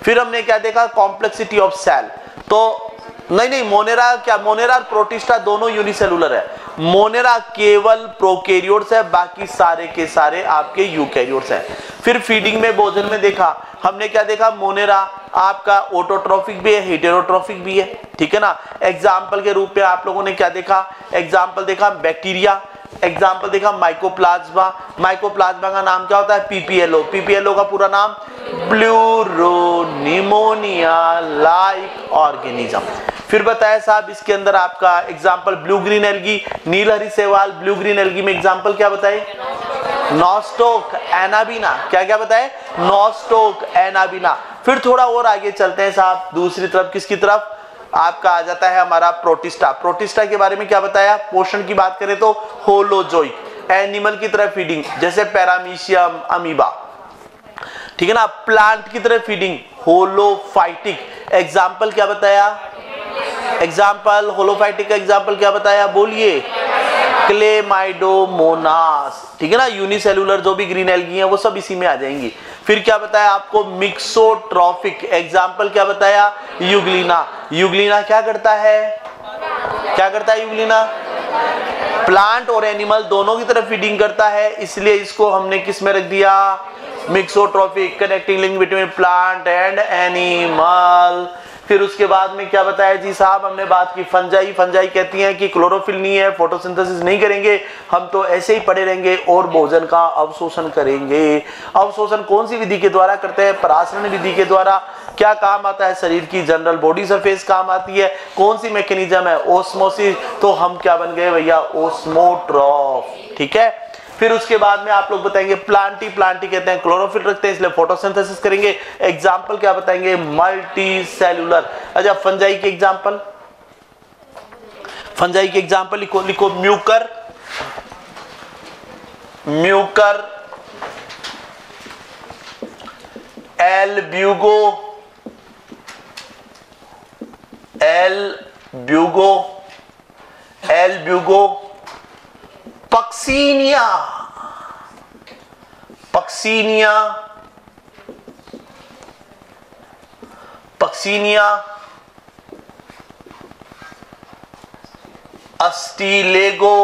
फिर हमने क्या देखा? Complexity of cell. तो नहीं, मोनेरा क्या? मोनेरा और प्रोटिस्टा दोनों यूनिसेलुलर है। मोनेरा केवल प्रोकैरियोट्स है, बाकी सारे के सारे आपके यूकैरियोट्स हैं। फिर फीडिंग में, भोजन में देखा हमने क्या देखा? मोनेरा आपका ऑटोट्रॉफिक भी है, हेटेरोट्रॉफिक भी है, ठीक है ना? एग्जाम्पल के रूप में आप लोगों ने क्या देखा? एग्जाम्पल देखा बैक्टीरिया, एग्जाम्पल देखा माइकोप्लाज्मा। माइकोप्लाज्मा का नाम क्या होता है? पीपीएलओ। पीपीएलओ का पूरा नाम प्लूरोनिमोनिया लाइक ऑर्गेनिज्म। फिर बताया साहब इसके अंदर आपका एग्जाम्पल ब्लू ग्रीन एल्गी, नीलहरी शैवाल। ब्लू ग्रीन एल्गी में एग्जाम्पल क्या बताए? नॉस्टोक, एनाबीना। क्या क्या बताए? नॉस्टोक, एनाबीना। फिर थोड़ा और आगे चलते हैं साहब, दूसरी तरफ। किसकी तरफ? आपका आ जाता है हमारा प्रोटिस्टा। प्रोटिस्टा के बारे में क्या बताया? पोषण की बात करें तो होलोजोइक, एनिमल की तरह फीडिंग, जैसे पैरामीशियम, अमीबा, ठीक है ना? प्लांट की तरह फीडिंग, होलोफाइटिक। एग्जाम्पल क्या बताया? एग्जाम्पल होलोफाइटिक का एग्जाम्पल क्या बताया? बोलिए। क्लेमाइडोमोनास, ठीक है ना? यूनिसेलुलर जो भी ग्रीन एल्गी है वो सब इसी में आ जाएंगी। फिर क्या बताया आपको? मिक्सोट्रॉफिक। एग्जाम्पल क्या बताया? यूग्लिना। यूग्लिना क्या करता है? क्या करता है यूग्लिना? प्लांट और एनिमल दोनों की तरफ फीडिंग करता है, इसलिए इसको हमने किस में रख दिया? Mixotrophic, connecting link between plant and animal. फिर उसके बाद में क्या बताया जी साहब, हमने बात की फंजाई। फंजाई कहती हैं कि क्लोरोफिल नहीं है, फोटोसिंथेसिस नहीं करेंगे, हम तो ऐसे ही पड़े रहेंगे और भोजन का अवशोषण करेंगे। अवशोषण कौन सी विधि के द्वारा करते हैं? परासरण विधि के द्वारा। क्या काम आता है? शरीर की जनरल बॉडी सरफेस काम आती है। कौन सी मैकेनिज्म है? ओस्मोसिस। तो हम क्या बन गए भैया? ओस्मोट्रॉफ। ठीक है। फिर उसके बाद में आप लोग बताएंगे प्लांटी। प्लांटी कहते हैं क्लोरोफिल रखते हैं इसलिए फोटोसिंथेसिस करेंगे। एग्जाम्पल क्या बताएंगे? Multi cellular. अच्छा, फंजाई के एग्जाम्पल, फंजाई के एग्जाम्पल लिखो। लिखो Mucor, Mucor, Albugo, Albugo, Albugo, Puccinia, Puccinia, Puccinia, Ustilago.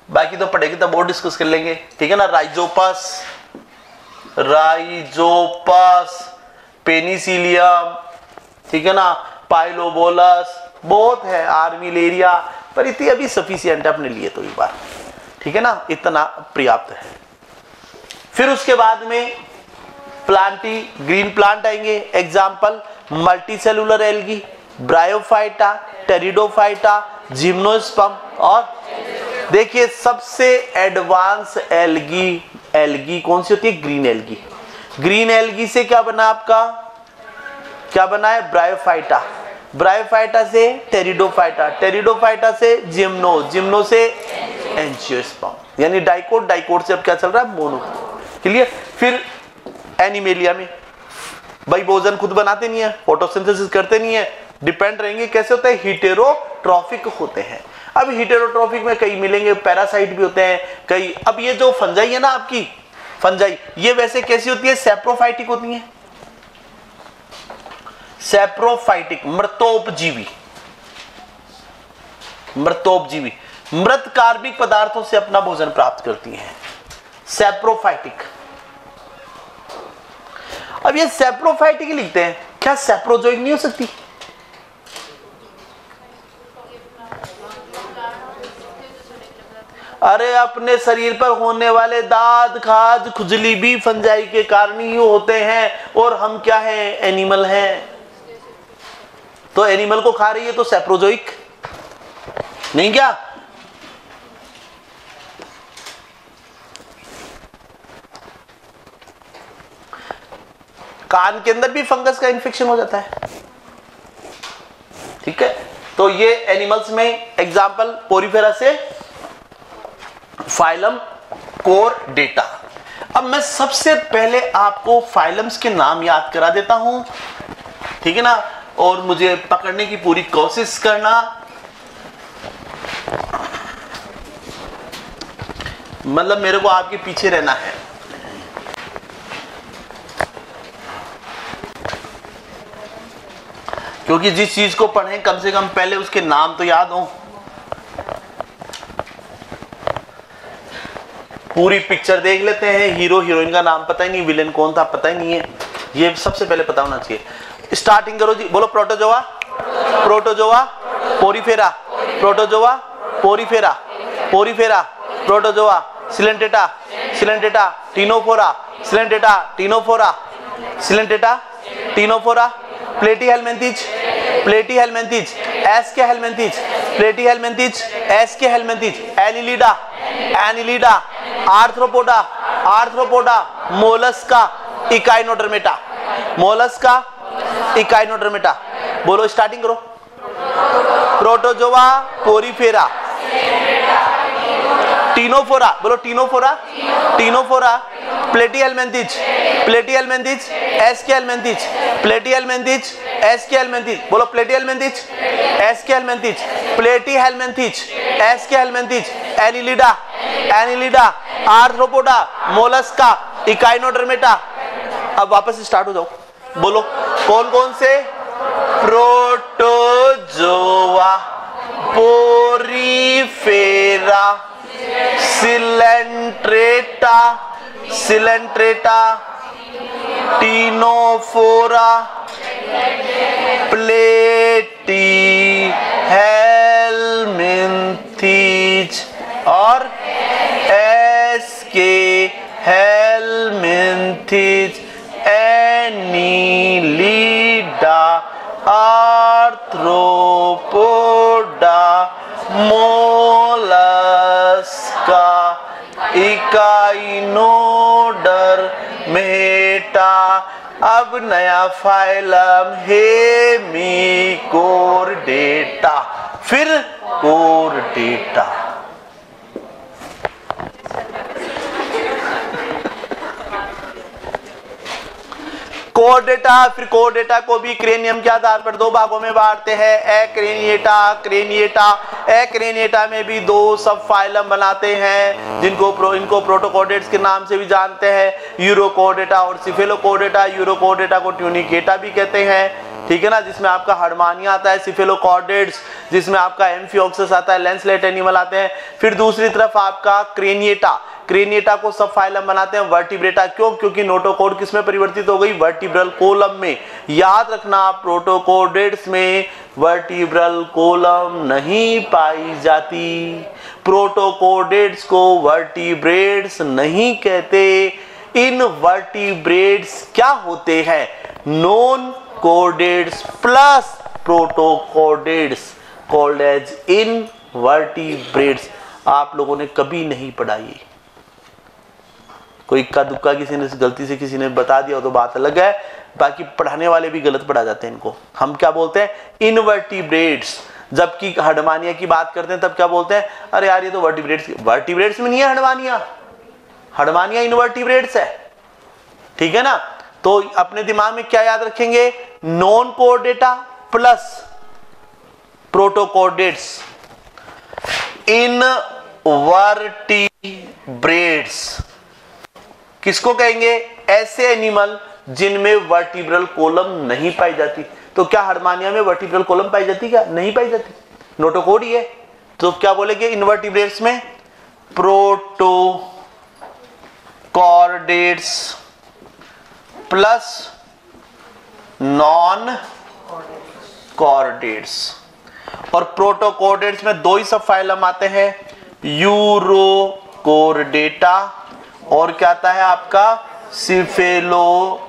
बाकी तो पढ़ेंगे तब और डिस्कस कर लेंगे, ठीक है ना। राइजोपस, राइजोपस, पेनिसिलियम, ठीक है ना। पाइलोबोलस, बहुत है। आर्मिलेरिया, पर इतनी अभी सफिशिएंट है अपने लिए तो एक बार, ठीक है ना, इतना पर्याप्त है। फिर उसके बाद में प्लांटी, ग्रीन प्लांट आएंगे। Example multi cellular algae, bryophyta, pteridophyta, gymnosperm. और देखिए सबसे एडवांस एल्गी, एल्गी कौन सी होती है? Green algae. ग्रीन एल्गी से क्या बना आपका? क्या बना है? ब्रायोफाइटा। ब्रायोफाइटा से टेरिडोफाइटा, टेरिडोफाइटा से जिम्नो, जिम्नो से एंजियोस्पर्म, यानी डाइकोट, डाइकोट से अब क्या चल रहा है? मोनो। क्लियर। फिर एनिमेलिया में भाई भोजन खुद बनाते नहीं है, फोटोसिंथेसिस करते नहीं है, डिपेंड रहेंगे। कैसे होते हैं? हीटेरोट्रॉफिक होते हैं। अब हीटेरोट्रॉफिक में कई मिलेंगे पैरासाइट भी होते हैं कई। अब ये जो फंजाई है ना आपकी, फंजाई, ये वैसे कैसी होती है? सैप्रोफाइटिक होती है। सैप्रोफाइटिक, मृतोपजीवी, मृतोपजीवी, मृत कार्बनिक पदार्थों से अपना भोजन प्राप्त करती हैं। सैप्रोफाइटिक। अब ये सैप्रोफाइटिक लिखते हैं, क्या सैप्रोजोइक नहीं हो सकती? अरे अपने शरीर पर होने वाले दाद, खाज, खुजली भी फंजाई के कारण ही होते हैं। और हम क्या हैं? एनिमल हैं। तो एनिमल को खा रही है तो सैप्रोजोइक नहीं क्या? कान के अंदर भी फंगस का इन्फेक्शन हो जाता है, ठीक है। तो ये एनिमल्स में एग्जाम्पल पोरीफेरा से फाइलम कोरडेटा। अब मैं सबसे पहले आपको फाइलम्स के नाम याद करा देता हूं, ठीक है ना, और मुझे पकड़ने की पूरी कोशिश करना। मतलब मेरे को आपके पीछे रहना है। क्योंकि जिस चीज को पढ़ें कम से कम पहले उसके नाम तो याद हो। पूरी पिक्चर देख लेते हैं। हीरो हीरोइन का नाम पता ही नहीं, विलेन कौन था पता ही नहीं है, ये सबसे पहले पता होना चाहिए। स्टार्टिंग करो जी, बोलो। Protozoa, Protozoa, Porifera, Protozoa, Porifera, Porifera, Protozoa, Coelenterata, Coelenterata, Ctenophora, Coelenterata, Ctenophora, Coelenterata, Ctenophora, Platyhelminthes, Platyhelminthes, Aschelminthes, Platyhelminthes, Aschelminthes, Annelida, Annelida, Arthropoda, Arthropoda, Mollusca, Echinodermata, Mollusca, Echinodermata. बोलो, starting करो। Protozoa, Porifera, Ctenophora, बोलो Ctenophora, Ctenophora, Platyhelminthes, Platyhelminthes, Aschelminthes, Platyhelminthes, S के हेलमिन्थेज, बोलो प्लेटीहेलमिन्थेज, Aschelminthes, Platyhelminthes, Aschelminthes, Annelida, Annelida, Arthropoda, Mollusca, Echinodermata. अब वापस start हो जाओ, बोलो कौन कौन से? Protozoa, Porifera, Coelenterata, Coelenterata, Ctenophora, Platyhelminthes और Aschelminthes, Annelida, Arthropoda, Mollusca, Echinodermata. अब नया फाइलम हेमिकोर्डेटा, फिर कोर्डेटा। कोर्डेटा, फिर कोर्डेटा को भी क्रेनियम के आधार पर दो भागों में बांटते हैं, एक्रेनिएटा, क्रेनिएटा। एक्रेनिएटा में भी दो सब फाइलम बनाते हैं इनको प्रोटोकोर्डेट्स के नाम से भी जानते हैं, यूरोकोर्डेटा और सिफेलोकोर्डेटा। यूरोकोर्डेटा को ट्यूनिकेटा भी कहते हैं, ठीक है ना, जिसमें आपका हर्मानिया आता है, सिफेलोकोर्डेट्स जिसमें आपका एम्फिओक्सस आता है, लेंसलेट एनिमल आते हैं। फिर दूसरी तरफ आपका क्रेनिएटा, क्रेनिएटा को सब फाइलम बनाते हैं वर्टिब्रेटा। क्यों? क्योंकि नोटोकॉर्ड किसमें परिवर्तित हो गई? वर्टिब्रल कोलम में। याद रखना, प्रोटोकोर्डेट्स में वर्टिब्रल कोलम नहीं पाई जाती। प्रोटोकोर्डेट्स को वर्टिब्रेट्स नहीं कहते। इन वर्टिब्रेट्स क्या होते हैं? Non chordates plus protochordates called as invertebrates. आप लोगों ने कभी नहीं पढ़ा ये, कोई इक्का दुक्का किसी ने गलती से किसी ने बता दिया तो बात अलग है, बाकी पढ़ाने वाले भी गलत पढ़ा जाते हैं इनको। हम क्या बोलते हैं? इनवर्टिब्रेट्स। जबकि हर्डमानिया की बात करते हैं तब क्या बोलते हैं? अरे यार ये तो वर्टिब्रेट्स में नहीं है हर्डमानिया, हर्डमानिया इनवर्टिब्रेट्स है, ठीक है ना। तो अपने दिमाग में क्या याद रखेंगे? नॉन कोर्डेटा प्लस प्रोटोकोर्डेट्स, इनवर्टिब्रेट्स किसको कहेंगे? ऐसे एनिमल जिनमें वर्टिब्रल कोलम नहीं पाई जाती। तो क्या हर्डमानिया में वर्टिब्रल कोलम पाई जाती? क्या नहीं पाई जाती? नोटोकॉर्ड ही है। तो क्या बोलेंगे इनवर्टिब्रेट्स में? Protochordates plus non chordates. और प्रोटोकॉर्डेट्स में दो ही सब फाइलम आते हैं, यूरोकोर्डेटा और क्या आता है आपका? सिफेलोकोर्डेटा।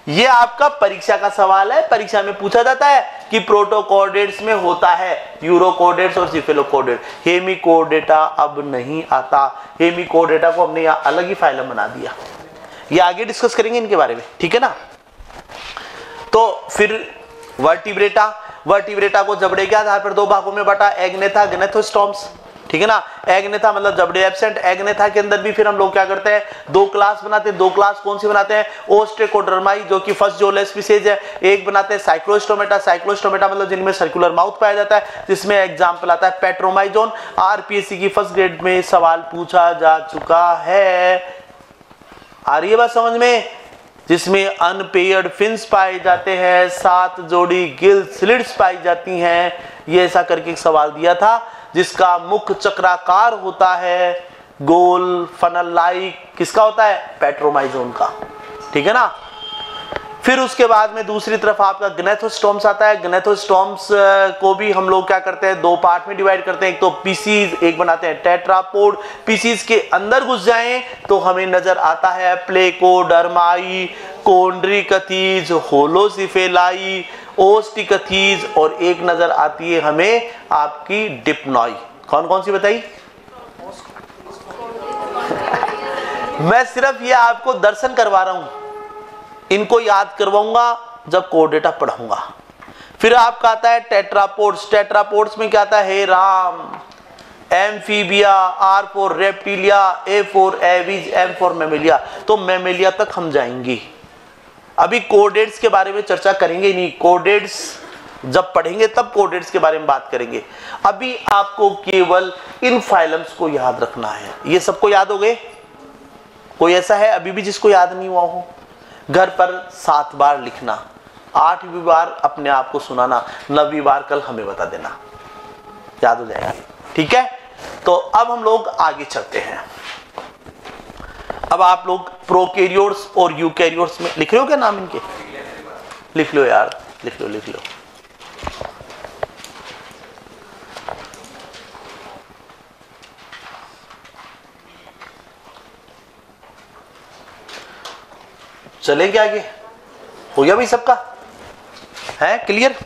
ये आपका परीक्षा का सवाल है, परीक्षा में पूछा जाता है कि प्रोटोकॉर्डेट्स में होता है यूरोकोर्डेट्स और सिफेलोकोर्डेट। हेमिकोर्डेटा अब नहीं आता। हेमिकोर्डेटा को हमने यहां अलग ही फाइलम बना दिया, ये आगे डिस्कस करेंगे इनके बारे में, ठीक है ना। तो फिर वर्टिब्रेटा को जबड़े के आधार पर दो भागों में बांटा, एग्नेथा, गनेथोस्टोम्स, ठीक है ना। एग्नेथा मतलब जबड़े एब्सेंट। एग्नेथा के अंदर भी फिर हम लोग क्या करते हैं? दो क्लास बनाते हैं। दो क्लास कौन सी बनाते हैं? ओस्ट्रेकोडर्माई जो कि फर्स्ट जोलेस स्पीसीज है। एक बनाते हैं साइक्लोस्टोमेटा। साइक्लोस्टोमेटा मतलब जिनमें सर्कुलर माउथ पाया जाता है, जिसमें एग्जांपल आता है पेट्रोमाइजोन। आरपीएससी की फर्स्ट ग्रेड में सवाल पूछा जा चुका है, आ रही है बात समझ में? जिसमें अनपेयर्ड फिन्स पाए जाते हैं, 7 जोड़ी गिल स्लिट्स पाई जाती हैं। ये ऐसा करके एक सवाल दिया था, जिसका मुख चक्राकार होता है, गोल फनल लाइक, किसका होता है? पेट्रोमाइजोन का, ठीक है ना। फिर उसके बाद में दूसरी तरफ आपका गनेथोस्टोम्स आता है। गनेथोस्टोम्स को भी हम लोग क्या करते हैं? दो पार्ट में डिवाइड करते हैं, एक तो पीसीज, एक बनाते हैं टेट्रापोड। पीसीज के अंदर घुस जाएं तो हमें नजर आता है प्लेकोडर्माई, कोन्ड्रिकथीज, होलोसिफेलाई, ओस्टिकथीज और एक नजर आती है हमें आपकी डिप्नॉई। कौन कौन सी बताई? मैं सिर्फ ये आपको दर्शन करवा रहा हूं, इनको याद करवाऊंगा जब कोर्डेटा पढ़ाऊंगा। फिर आपका आता है टेट्रापोड्स। टेट्रापोड्स में क्या आता है? हे Ram, Amphibia, R for Reptilia, A for Aves, M for Mammalia. तो मेमेलिया तक हम जाएंगे। अभी कोर्डेट्स के बारे में चर्चा करेंगे नहीं, कोर्डेट्स जब पढ़ेंगे तब कोर्डेट्स के बारे में बात करेंगे। अभी आपको केवल इन फाइलम्स को याद रखना है। ये सबको याद हो गए? कोई ऐसा है अभी भी जिसको याद नहीं हुआ हो? घर पर 7 बार लिखना, 8वीं बार अपने आप को सुनाना, 9वीं बार कल हमें बता देना, याद हो जाएगा, ठीक है। तो अब हम लोग आगे चलते हैं। अब आप लोग प्रोकैरियोट्स और यूकैरियोट्स में लिख रहे हो क्या नाम इनके? लिख लो यार, लिख लो लिख लो। चलेंगे आगे? हो गया भाई सबका? है क्लियर?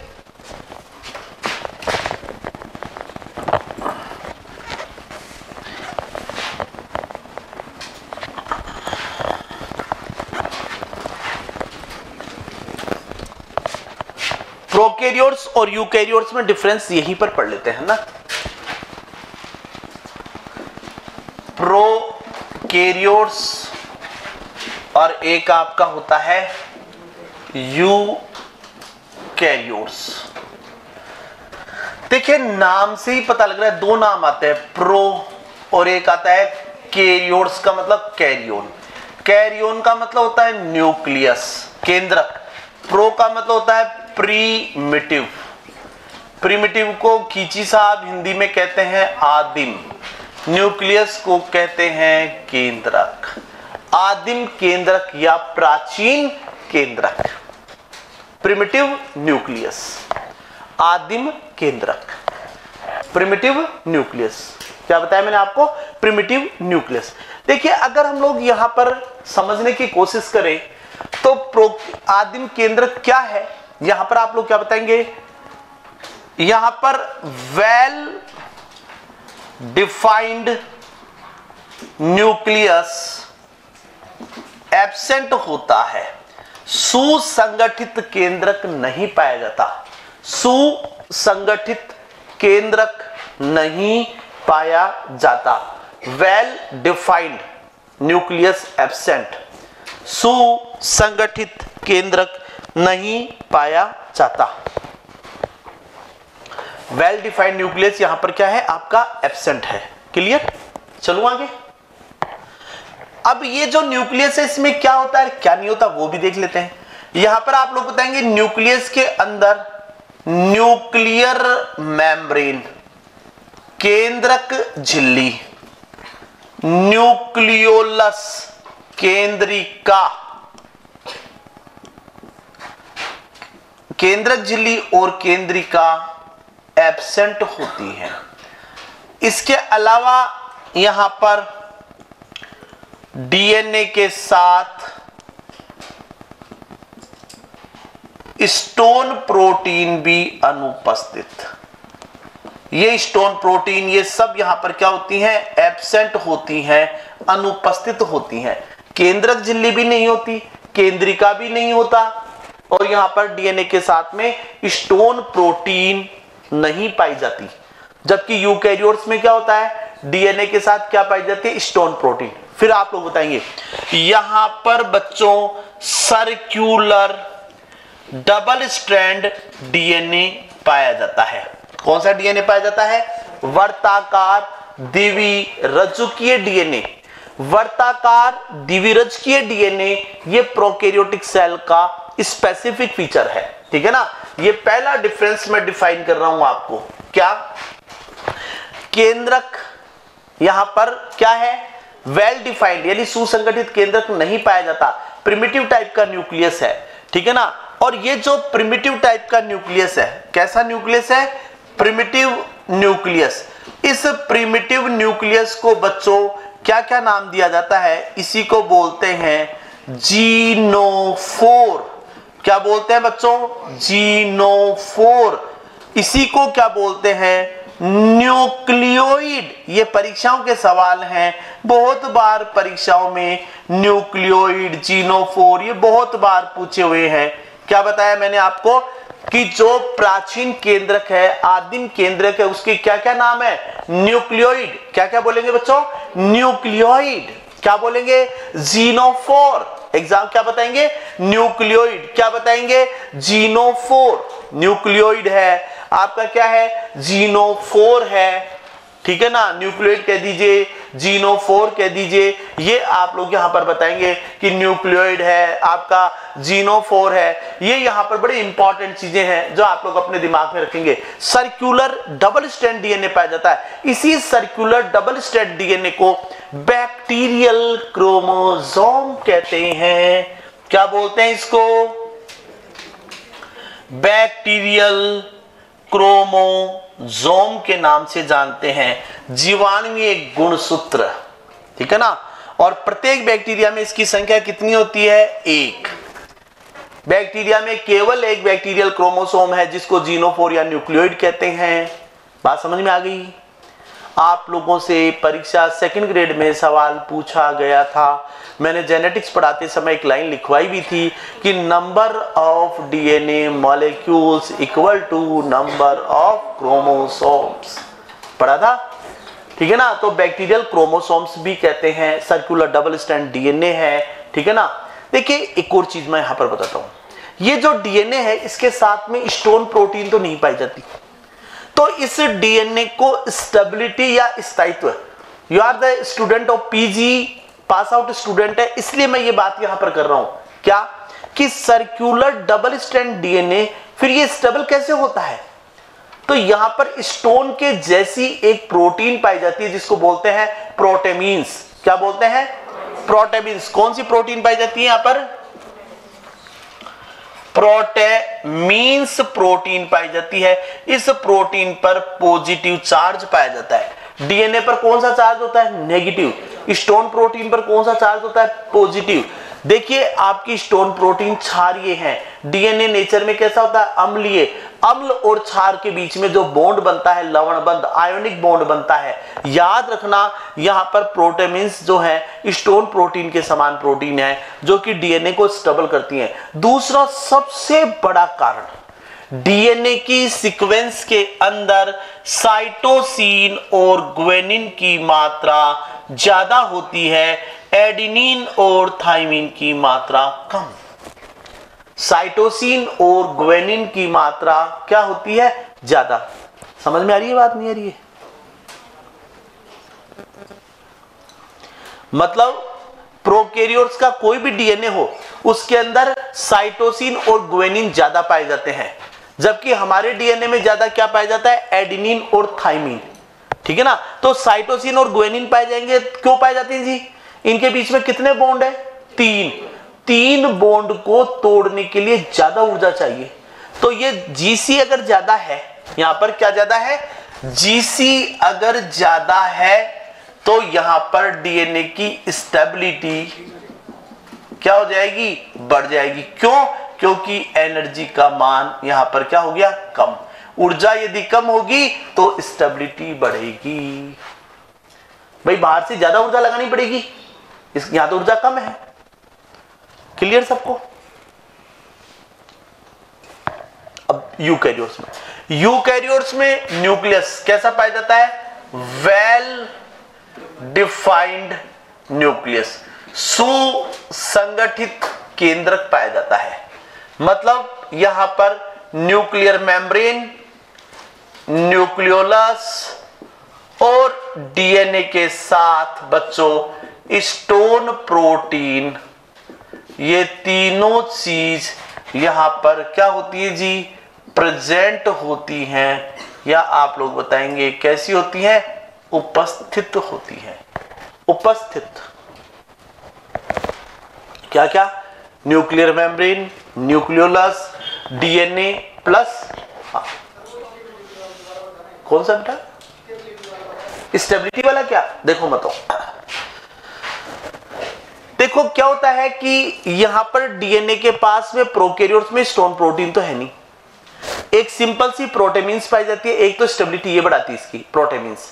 प्रोकैरियोट्स और यूकैरियोट्स में डिफरेंस यहीं पर पढ़ लेते हैं ना। प्रोकैरियोट्स और एक आपका होता है यूकैरियोट्स। देखिए नाम से ही पता लग रहा है, दो नाम आते हैं, प्रो और एक आता है कैरियोट्स का मतलब कैरियोन। कैरियोन का मतलब होता है न्यूक्लियस, केंद्रक। प्रो का मतलब होता है प्रीमिटिव। प्रीमिटिव को खींची साहब हिंदी में कहते हैं आदिम, न्यूक्लियस को कहते हैं केंद्रक। आदिम केंद्रक या प्राचीन केंद्रक, प्रिमिटिव न्यूक्लियस। आदिम केंद्रक, प्रिमिटिव न्यूक्लियस। क्या बताया मैंने आपको? Primitive nucleus. देखिए अगर हम लोग यहां पर समझने की कोशिश करें तो आदिम केंद्रक क्या है, यहां पर आप लोग क्या बताएंगे? यहां पर वेल डिफाइंड न्यूक्लियस एब्सेंट होता है, सुसंगठित केंद्रक नहीं पाया जाता। सुसंगठित केंद्रक नहीं पाया जाता। वेल डिफाइंड न्यूक्लियस एब्सेंट, सुसंगठित केंद्रक नहीं पाया जाता। वेल डिफाइंड न्यूक्लियस यहां पर क्या है आपका? एब्सेंट है। क्लियर? चलो आगे। अब ये जो न्यूक्लियस है इसमें क्या होता है क्या नहीं होता वो भी देख लेते हैं। यहां पर आप लोग बताएंगे न्यूक्लियस के अंदर न्यूक्लियर मेम्ब्रेन, केंद्रक झिल्ली, न्यूक्लियोलस केंद्रिका, केंद्रक झिल्ली और केंद्रिका एब्सेंट होती है। इसके अलावा यहां पर डीएनए के साथ स्टोन प्रोटीन भी अनुपस्थित। ये स्टोन प्रोटीन ये सब यहां पर क्या होती हैं? एब्सेंट होती हैं, अनुपस्थित होती हैं। केंद्रक झिल्ली भी नहीं होती, केंद्रिका भी नहीं होता और यहां पर डीएनए के साथ में स्टोन प्रोटीन नहीं पाई जाती। जबकि यूकैरियोट्स में क्या होता है? डीएनए के साथ क्या पाई जाती है? Stone protein. फिर आप लोग बताएंगे यहां पर बच्चों सर्कुलर डबल स्ट्रैंड डीएनए पाया जाता है। कौन सा डीएनए पाया जाता है? वर्ताकार द्विरज्जुकीय डीएनए। वर्ताकार द्विरज्जुकीय डीएनए ये प्रोकैरियोटिक सेल का स्पेसिफिक फीचर है। ठीक है ना? ये पहला डिफरेंस मैं डिफाइन कर रहा हूं आपको। क्या? केंद्रक यहां पर क्या है? वेल डिफाइंड यानी सुसंगठित केंद्रक नहीं पाया जाता, प्रिमिटिव टाइप का न्यूक्लियस है। ठीक है ना? और ये जो प्रिमिटिव टाइप का न्यूक्लियस है, कैसा न्यूक्लियस है? Primitive nucleus. इस प्रिमिटिव न्यूक्लियस को बच्चों क्या क्या नाम दिया जाता है? इसी को बोलते हैं जीनोफोर। क्या बोलते हैं बच्चों? जीनोफोर। इसी को क्या बोलते हैं? न्यूक्लियोइड। ये परीक्षाओं के सवाल हैं, बहुत बार परीक्षाओं में न्यूक्लियोइड, जीनोफोर ये बहुत बार पूछे हुए हैं। क्या बताया मैंने आपको कि जो प्राचीन केंद्रक है, आदिम केंद्रक है, उसके क्या क्या नाम है? न्यूक्लियोइड। क्या क्या बोलेंगे बच्चों? न्यूक्लियोइड। क्या बोलेंगे? जीनोफोर। एग्जाम क्या बताएंगे? न्यूक्लियोइड। क्या बताएंगे? जीनोफोर। न्यूक्लियोइड है आपका क्या है? जीनोफोर है। ठीक है ना? न्यूक्लियोइड कह दीजिए, जीनोफोर कह दीजिए, ये आप लोग यहां पर बताएंगे कि न्यूक्लियोइड है, आपका जीनोफोर है। ये यहां पर बड़ी इंपॉर्टेंट चीजें हैं जो आप लोग अपने दिमाग में रखेंगे। सर्कुलर डबल स्ट्रैंड डीएनए पाया जाता है। इसी सर्कुलर डबल स्ट्रैंड डीएनए को बैक्टीरियल क्रोमोसोम कहते हैं। क्या बोलते हैं इसको? बैक्टीरियल क्रोमोसोम के नाम से जानते हैं। जीवाणुवीय गुणसूत्र, ठीक है ना। और प्रत्येक बैक्टीरिया में इसकी संख्या कितनी होती है? 1। बैक्टीरिया में केवल एक बैक्टीरियल क्रोमोसोम है जिसको जीनोफोर या न्यूक्लियोइड कहते हैं। बात समझ में आ गई? आप लोगों से परीक्षा सेकंड ग्रेड में सवाल पूछा गया था। मैंने जेनेटिक्स पढ़ाते समय एक लाइन लिखवाई भी थी कि number of DNA molecules equal to number of chromosomes, पढ़ा था, ठीक है ना। तो बैक्टीरियल क्रोमोसोम्स भी कहते हैं, सर्कुलर डबल स्ट्रैंड डीएनए है, ठीक है ना। देखिए एक और चीज मैं यहां पर बताता हूं, ये जो डीएनए है इसके साथ में स्टोन प्रोटीन तो नहीं पाई जाती, तो इस डीएनए को स्टेबिलिटी या स्थायित्व, you are the student of PG, pass out student है, इसलिए मैं ये बात यहां पर कर रहा हूं क्या कि सर्कुलर डबल स्ट्रैंड डीएनए फिर ये स्टेबल कैसे होता है? तो यहां पर स्टोन के जैसी एक प्रोटीन पाई जाती है जिसको बोलते हैं प्रोटेमीन्स। क्या बोलते हैं? प्रोटेमीन्स। कौन सी प्रोटीन पाई जाती है यहां पर? प्रोटेमीन्स प्रोटीन पाई जाती है। इस प्रोटीन पर पॉजिटिव चार्ज पाया जाता है। डीएनए पर कौन सा चार्ज होता है? नेगेटिव। स्टोन प्रोटीन पर कौन सा चार्ज होता है? पॉजिटिव। देखिए आपकी स्टोन प्रोटीन क्षारीय है, डीएनए नेचर में कैसा होता है? अम्लीय। अम्ल और क्षार के बीच में जो बॉन्ड बनता है, लवण बंध, आयोनिक बॉन्ड बनता है। याद रखना यहां पर प्रोटेमीन्स जो है स्टोन प्रोटीन के समान प्रोटीन है जो कि डीएनए को स्टेबल करती हैं। दूसरा सबसे बड़ा कारण, डीएनए की सीक्वेंस के अंदर साइटोसिन और ग्वानिन की मात्रा ज्यादा होती है, एडेनिन और थाइमिन की मात्रा कम। साइटोसिन और ग्वानिन की मात्रा क्या होती है? ज्यादा। समझ में आ रही है बात? नहीं आ रही है? मतलब प्रोकैरियोट्स का कोई भी डीएनए हो उसके अंदर साइटोसिन और ग्वानिन ज्यादा पाए जाते हैं, जबकि हमारे डीएनए में ज्यादा क्या पाया जाता है? एडेनिन और थाइमिन, ठीक है ना। तो साइटोसिन और ग्वानिन पाए जाएंगे। क्यों पाए जाते हैं जी? इनके बीच में कितने बॉन्ड है? 3 बॉन्ड को तोड़ने के लिए ज्यादा ऊर्जा चाहिए। तो ये जीसी अगर ज्यादा है, यहां पर क्या ज्यादा है? जीसी अगर ज्यादा है तो यहां पर डीएनए की स्टेबिलिटी क्या हो जाएगी? बढ़ जाएगी। क्यों? क्योंकि एनर्जी का मान यहां पर क्या हो गया? कम। ऊर्जा यदि कम होगी तो स्टेबिलिटी बढ़ेगी। भाई बाहर से ज्यादा ऊर्जा लगानी पड़ेगी, यहां तो ऊर्जा कम है। क्लियर सबको? अब यूकैरियोट्स में न्यूक्लियस कैसा पाया जाता है? वेल डिफाइंड न्यूक्लियस, सुसंगठित केंद्रक पाया जाता है। मतलब यहां पर न्यूक्लियर मेम्ब्रेन, न्यूक्लियोलस और डीएनए के साथ बच्चों स्टोन प्रोटीन, ये तीनों चीज यहां पर क्या होती है जी? प्रेजेंट होती हैं, या आप लोग बताएंगे कैसी होती हैं? उपस्थित होती हैं। उपस्थित क्या क्या? Nuclear membrane, nucleolus, DNA plus कौन सा बेटा? स्टेबिलिटी वाला क्या? देखो मत, देखो क्या होता है कि यहां पर डीएनए के पास में प्रोकैरियोट्स में स्टोन प्रोटीन तो है नहीं, एक सिंपल सी प्रोटेमीन्स पाई जाती है। एक तो स्टेबिलिटी ये बढ़ाती है इसकी प्रोटेमीन्स।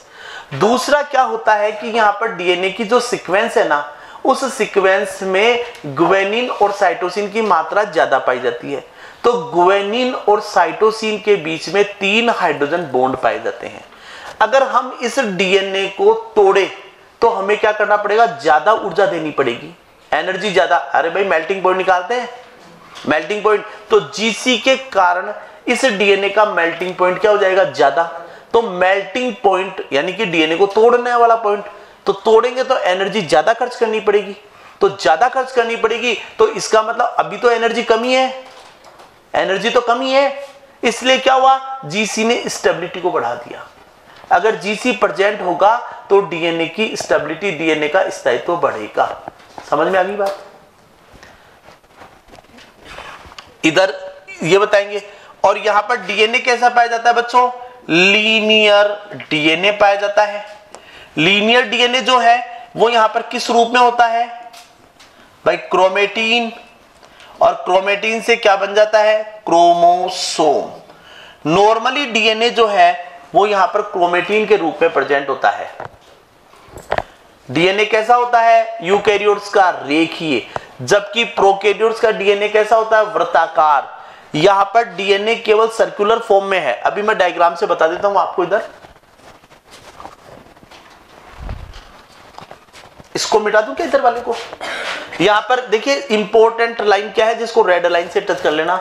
दूसरा क्या होता है कि यहां पर डीएनए की जो सीक्वेंस है ना, उस सीक्वेंस में ग्वानिन और साइटोसिन की मात्रा ज्यादा पाई जाती है। तो ग्वानिन और साइटोसिन के बीच में 3 हाइड्रोजन बॉन्ड पाए जाते हैं। अगर हम इस डीएनए को तोड़े तो हमें क्या करना पड़ेगा? ज्यादा ऊर्जा देनी पड़ेगी, एनर्जी ज्यादा। अरे भाई मेल्टिंग पॉइंट निकालते हैं, मेल्टिंग पॉइंट। तो जीसी के कारण इस डीएनए का मेल्टिंग पॉइंट क्या हो जाएगा? ज्यादा। तो मेल्टिंग पॉइंट यानी कि डीएनए को तोड़ने वाला पॉइंट तो तोड़ेंगे तो एनर्जी ज्यादा खर्च करनी पड़ेगी, तो ज्यादा खर्च करनी पड़ेगी, तो इसका मतलब अभी तो एनर्जी कमी है, एनर्जी तो कमी है, इसलिए क्या हुआ, जीसी ने स्टेबिलिटी को बढ़ा दिया। अगर जीसी प्रेजेंट होगा तो डीएनए की स्टेबिलिटी, डीएनए का स्थायित्व बढ़ेगा। समझ में आ गई बात? इधर ये बताएंगे। और यहां पर डीएनए कैसा पाया जाता है बच्चों, लीनियर डीएनए पाया जाता है। लीनियर डीएनए जो है वो यहां पर किस रूप में होता है भाई, क्रोमेटीन, और क्रोमेटीन से क्या बन जाता है, क्रोमोसोम। नॉर्मली डीएनए जो है वो यहां पर क्रोमेटीन के रूप में प्रेजेंट होता है। डीएनए कैसा होता है, यूकैरियोट्स का रेखीय, जबकि प्रोकैरियोट्स का डीएनए कैसा होता है, वृत्ताकार। यहां पर डीएनए केवल सर्कुलर फॉर्म में है। अभी मैं डायग्राम से बता देता हूं आपको, इधर इसको मिटा दूं क्या, इधर वाले को। यहां पर देखिए इंपॉर्टेंट लाइन क्या है जिसको रेड लाइन से टच कर लेना,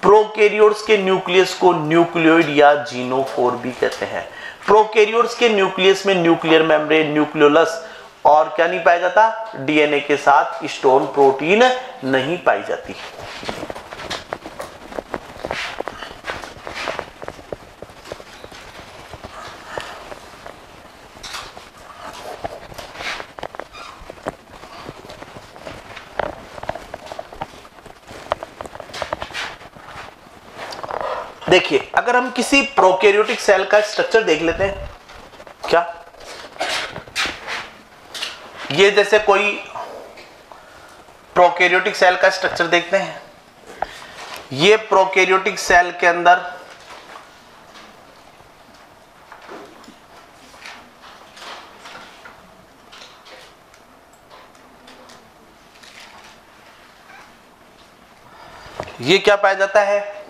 प्रोकैरियोट्स के न्यूक्लियस को न्यूक्लियोइड या जीनोफोर भी कहते हैं। प्रोकैरियोट्स के न्यूक्लियस में न्यूक्लियर मेम्ब्रेन, न्यूक्लियोलस और क्या नहीं पाया जाता, डीएनए के साथ स्टोन प्रोटीन नहीं पाई जाती। देखिए अगर हम किसी प्रोकैरियोटिक सेल का स्ट्रक्चर देख लेते हैं, क्या ये जैसे कोई प्रोकैरियोटिक सेल का स्ट्रक्चर देखते हैं, ये प्रोकैरियोटिक सेल के अंदर ये क्या पाया जाता है,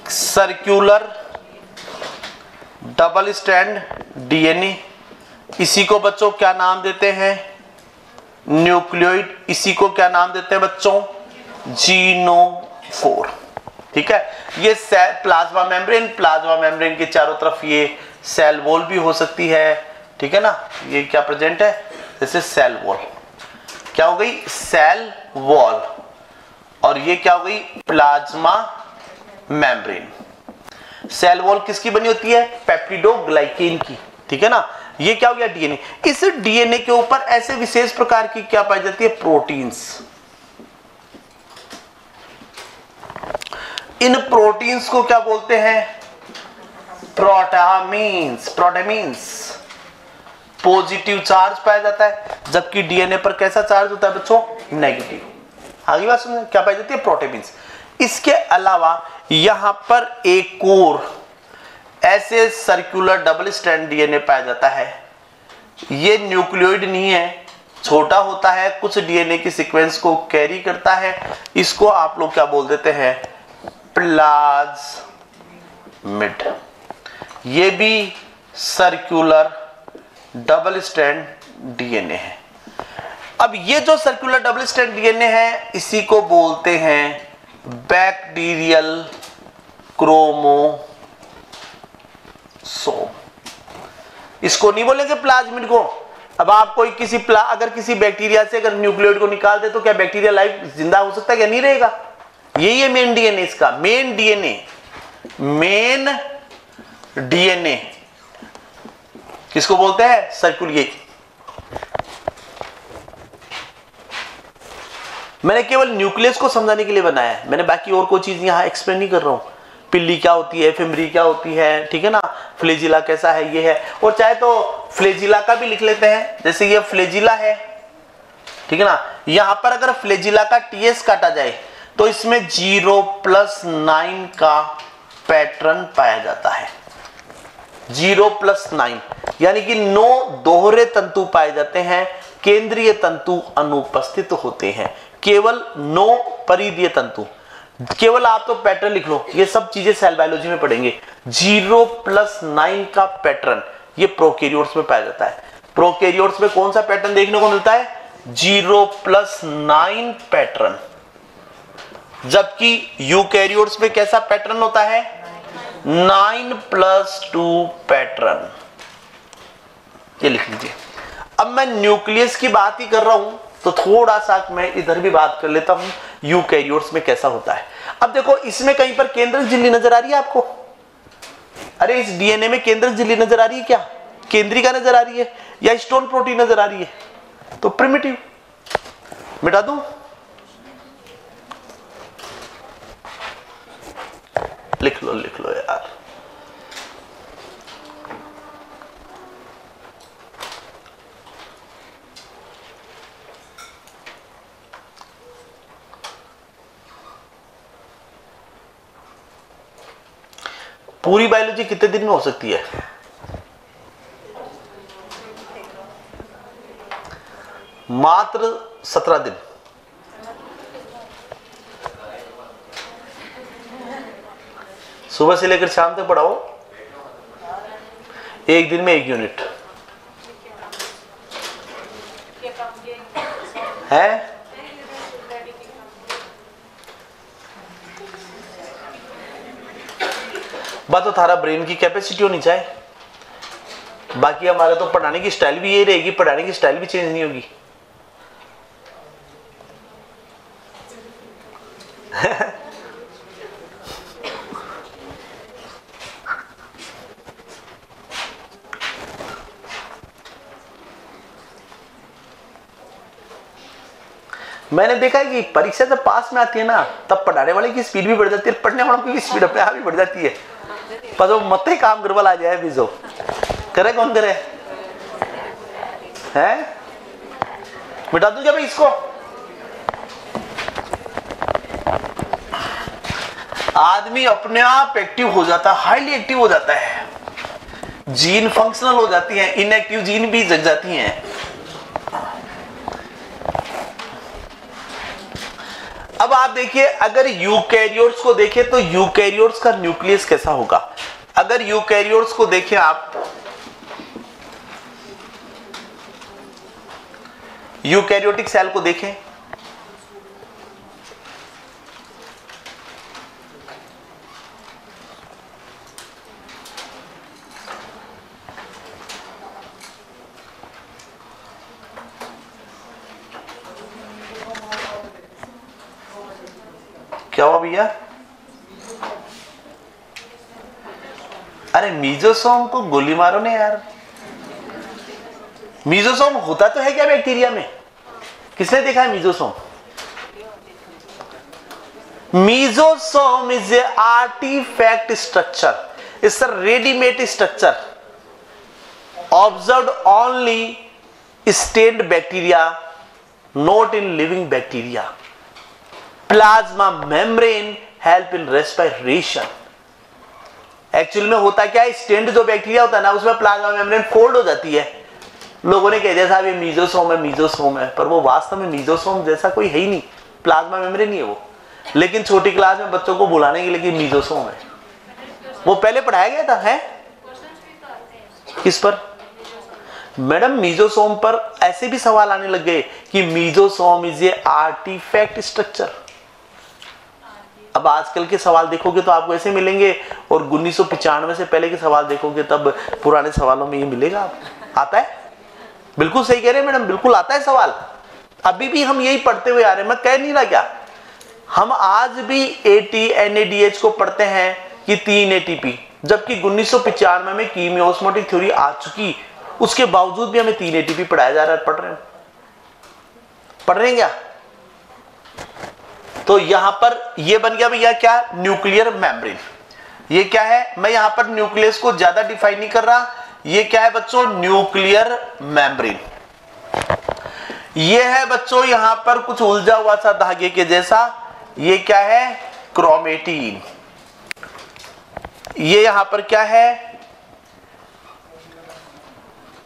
सर्कुलर डबल स्ट्रैंड डीएनए। इसी को बच्चों क्या नाम देते हैं, न्यूक्लियोइड। इसी को क्या नाम देते हैं बच्चों, जीनोफोर। ठीक है, ये cell plasma membrane, plasma membrane के चारों तरफ ये सेल वॉल भी हो सकती है। ठीक है ना, ये क्या प्रेजेंट है, जैसे सेल वॉल, क्या हो गई, सेल वॉल। और ये क्या हो गई, प्लाज्मा मेम्ब्रेन। सेल वॉल किसकी बनी होती है, पेप्टिडोग्लाइकेन की। ठीक है ना, ये क्या हो गया, डीएनए। इस डीएनए के ऊपर ऐसे विशेष प्रकार की क्या पाई जाती है, प्रोटीन्स। इन प्रोटीन्स को क्या बोलते हैं, प्रोटामीन्स। प्रोटामीन्स पॉजिटिव चार्ज पाया जाता है, जबकि डीएनए पर कैसा चार्ज होता है बच्चों, नेगेटिव। आगे बात सुनिए, क्या पाई जाती है, प्रोटामीन्स। इसके अलावा यहां पर एक और ऐसे सर्कुलर डबल स्ट्रैंड डीएनए पाया जाता है। ये न्यूक्लियोइड नहीं है, छोटा होता है, कुछ डीएनए की सीक्वेंस को कैरी करता है। इसको आप लोग क्या बोल देते हैं, प्लाज्मिड। ये भी सर्कुलर डबल स्ट्रैंड डीएनए है। अब ये जो सर्कुलर डबल स्ट्रैंड डीएनए है, इसी को बोलते हैं बैक्टीरियल क्रोमोसोम। इसको नहीं बोलेंगे प्लाज्मिड को। अब आप कोई किसी अगर किसी बैक्टीरिया से अगर न्यूक्लियोइड को निकाल दे तो क्या बैक्टीरिया लाइफ जिंदा हो सकता है, क्या नहीं रहेगा। यही है मेन डीएनए इसका, मेन डीएनए किसको बोलते हैं, सर्कुलर। मैंने केवल न्यूक्लियस को समझाने के लिए बनाया है, मैंने बाकी और कोई चीज यहां एक्सप्लेन नहीं कर रहा हूं। पिल्ली क्या होती है, फिमरी क्या होती है, ठीक है ना, फ्लेजिला कैसा है, ये है। और चाहे तो फ्लेजिला का भी लिख लेते हैं, जैसे ये फ्लेजिला है, ठीक है ना। यहां पर अगर फ्लेजिला का टीएस काटा जाए तो इसमें 0+9 का पैटर्न पाया जाता है। 0+9 यानी कि 9 दोहरे तंतु पाए जाते हैं, केंद्रीय तंतु अनुपस्थित होते हैं, केवल 9 परिधीय तंतु। केवल आप तो पैटर्न लिख लो, ये सब चीजें सेल बायोलॉजी में पढ़ेंगे। 0+9 का पैटर्न ये प्रोकैरियोट्स में पाया जाता है। प्रोकैरियोट्स में कौन सा पैटर्न देखने को मिलता है, 0+9 पैटर्न। जबकि यूकैरियोट्स में कैसा पैटर्न होता है, 9+2 पैटर्न। ये लिख लीजिए। अब मैं न्यूक्लियस की बात ही कर रहा हूं तो थोड़ा सा मैं इधर भी बात कर लेता हूं यूकैरियोट्स में कैसा होता है। अब देखो इसमें कहीं पर केंद्रक झिल्ली नजर आ रही है आपको? अरे इस डीएनए में केंद्रक झिल्ली नजर आ रही है क्या? केंद्रिका नजर आ रही है या स्टोन प्रोटीन नजर आ रही है? तो प्रिमिटिव मिटा दूं? लिख लो यार। पूरी बायोलॉजी कितने दिन में हो सकती है? मात्र 17 दिन। सुबह से लेकर शाम तक पढ़ाओ, एक दिन में 1 यूनिट है। बात तो थारा ब्रेन की कैपेसिटी होनी चाहिए। बाकी हमारे तो पढ़ाने की स्टाइल भी यही रहेगी, पढ़ाने की स्टाइल भी चेंज नहीं होगी। मैंने देखा है कि परीक्षा जब पास में आती है ना तब पढ़ाने वाले की स्पीड भी बढ़ जाती है, पढ़ने वालों की स्पीड अपने आप ही बढ़ जाती है। पर वो मत ही काम गड़बड़ आ जाए बीजो करे कौन करे हैं? मिटा दूं क्या भाई इसको? आदमी अपने आप एक्टिव हो जाता है, हाईली एक्टिव हो जाता है, जीन फंक्शनल हो जाती है, इनएक्टिव जीन भी जग जाती हैं। अब आप देखिए अगर यूकैरियोट्स को देखें तो यूकैरियोट्स का न्यूक्लियस कैसा होगा? अगर यूकैरियोट्स को देखें आप, यूकैरियोटिक सेल को देखें, क्या हुआ भैया? अरे मीजोसोम को गोली मारो ने यार। मीजोसोम होता तो है क्या बैक्टीरिया में? किसने देखा है mesosome? Mesosome is a artifact structure, it's a readymade structure observed only stained bacteria, not in living bacteria. Plasma membrane help in respiration. Actual में होता क्या है, स्टेन्ड जो बैक्टीरिया होता है ना उसमें प्लाज्मा मेम्ब्रेन फोल्ड हो जाती है। लोगों ने कह दिया साहब ये मीजोसोम है, मीजोसोम है, पर वो वास्तव में मीजोसोम जैसा कोई है ही नहीं, प्लाज्मा मेम्ब्रेन ही है वो। लेकिन छोटी क्लास में बच्चों को बुलाने के लिए कि मीजोसोम है, वो पहले पढ़ाया गया था। है किस पर? मैडम मीजोसोम पर ऐसे भी सवाल आने लग गए कि mesosome is a artifact structure. अब आजकल के सवाल देखोगे तो आपको ऐसे मिलेंगे, और 1995 से पहले के सवाल देखोगे तब पुराने सवालों में ये मिलेगा आपको। आता है? बिल्कुल सही कह रहे हैं मैडम, बिल्कुल आता है सवाल। अभी भी हम यही पढ़ते हुए आ रहे हैं, मैं कह नहीं रहा क्या? हम आज भी AT-NADH को पढ़ते हैं कि 3 ATP, जबकि 1995 में कीमियोस्मोटिक थ्योरी आ चुकी, उसके बावजूद भी हमें 3 ATP पढ़ाया जा रहा है। पढ़ रहे हैं क्या? तो यहां पर ये बन गया भैया क्या? Nuclear membrane. ये क्या है? मैं यहां पर न्यूक्लियस को ज्यादा डिफाइन नहीं कर रहा। ये क्या है बच्चों? Nuclear membrane. ये है बच्चों यहां पर कुछ उलझा हुआ सा धागे के जैसा, ये क्या है? क्रोमेटिन। ये यहां पर क्या है?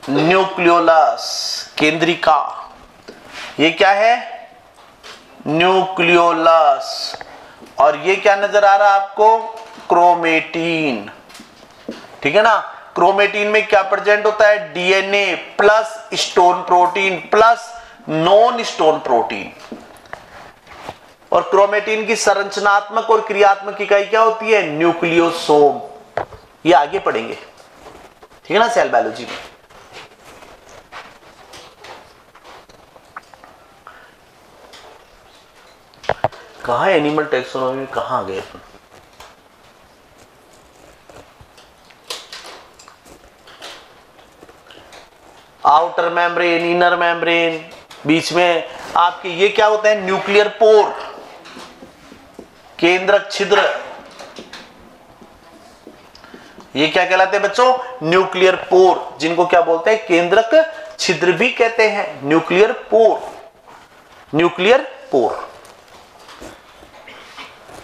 न्यूक्लियोलस, केंद्रिका। ये क्या है? न्यूक्लियोलस। और ये क्या नजर आ रहा है आपको? क्रोमेटिन। ठीक है ना? क्रोमेटिन में क्या प्रेजेंट होता है? DNA plus stone protein plus non stone protein. और क्रोमेटिन की संरचनात्मक और क्रियात्मक इकाई क्या होती है? न्यूक्लियोसोम। ये आगे पढ़ेंगे, ठीक है ना, सेल बायोलॉजी में। कहाँ एनिमल टैक्सोनॉमी में कहाँ गए अपन? आउटर मेम्ब्रेन, इनर मेम्ब्रेन, बीच में आपके ये क्या होता है? न्यूक्लियर पोर, केंद्रक छिद्र। ये क्या कहलाते हैं बच्चों? न्यूक्लियर पोर, जिनको क्या बोलते हैं? केंद्रक छिद्र भी कहते हैं, न्यूक्लियर पोर, न्यूक्लियर पोर।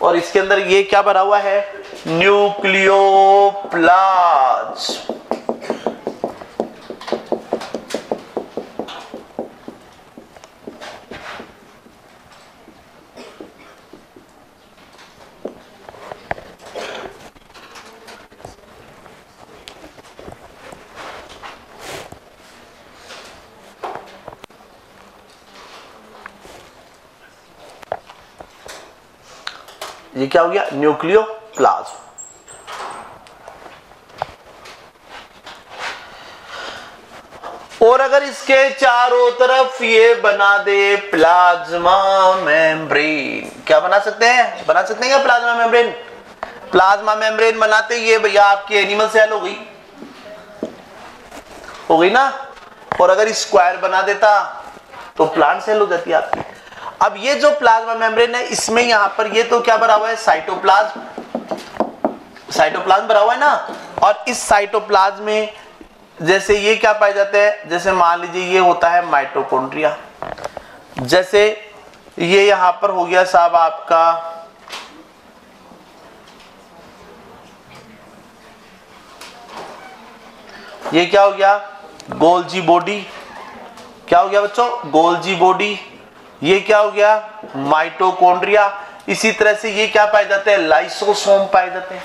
और इसके अंदर ये क्या भरा हुआ है? न्यूक्लियोप्लाज्म। ये क्या हो गया? न्यूक्लियोप्लाज्म। और अगर इसके चारों तरफ ये बना दे प्लाज्मा मेम्ब्रेन, क्या बना सकते हैं? बना सकते हैं क्या प्लाज्मा मेम्ब्रेन? प्लाज्मा मेम्ब्रेन बनाते ये भैया आपकी एनिमल सेल हो गई ना। और अगर स्क्वायर बना देता तो प्लांट सेल हो जाती है आपकी। अब ये जो प्लाज्मा मेम्ब्रेन है, इसमें यहां पर ये तो क्या भरा हुआ है? साइटोप्लाज्म, साइटोप्लाज्म भरा हुआ है ना। और इस साइटोप्लाज्म में जैसे ये क्या पाए जाते हैं? जैसे मान लीजिए ये होता है माइटोकॉन्ड्रिया, जैसे ये यहां पर हो गया साहब आपका ये क्या हो गया? Golgi body. क्या हो गया बच्चों? Golgi body. ये क्या हो गया? माइटोकॉन्ड्रिया। इसी तरह से ये क्या पाए जाते हैं? लाइसोसोम पाए जाते हैं।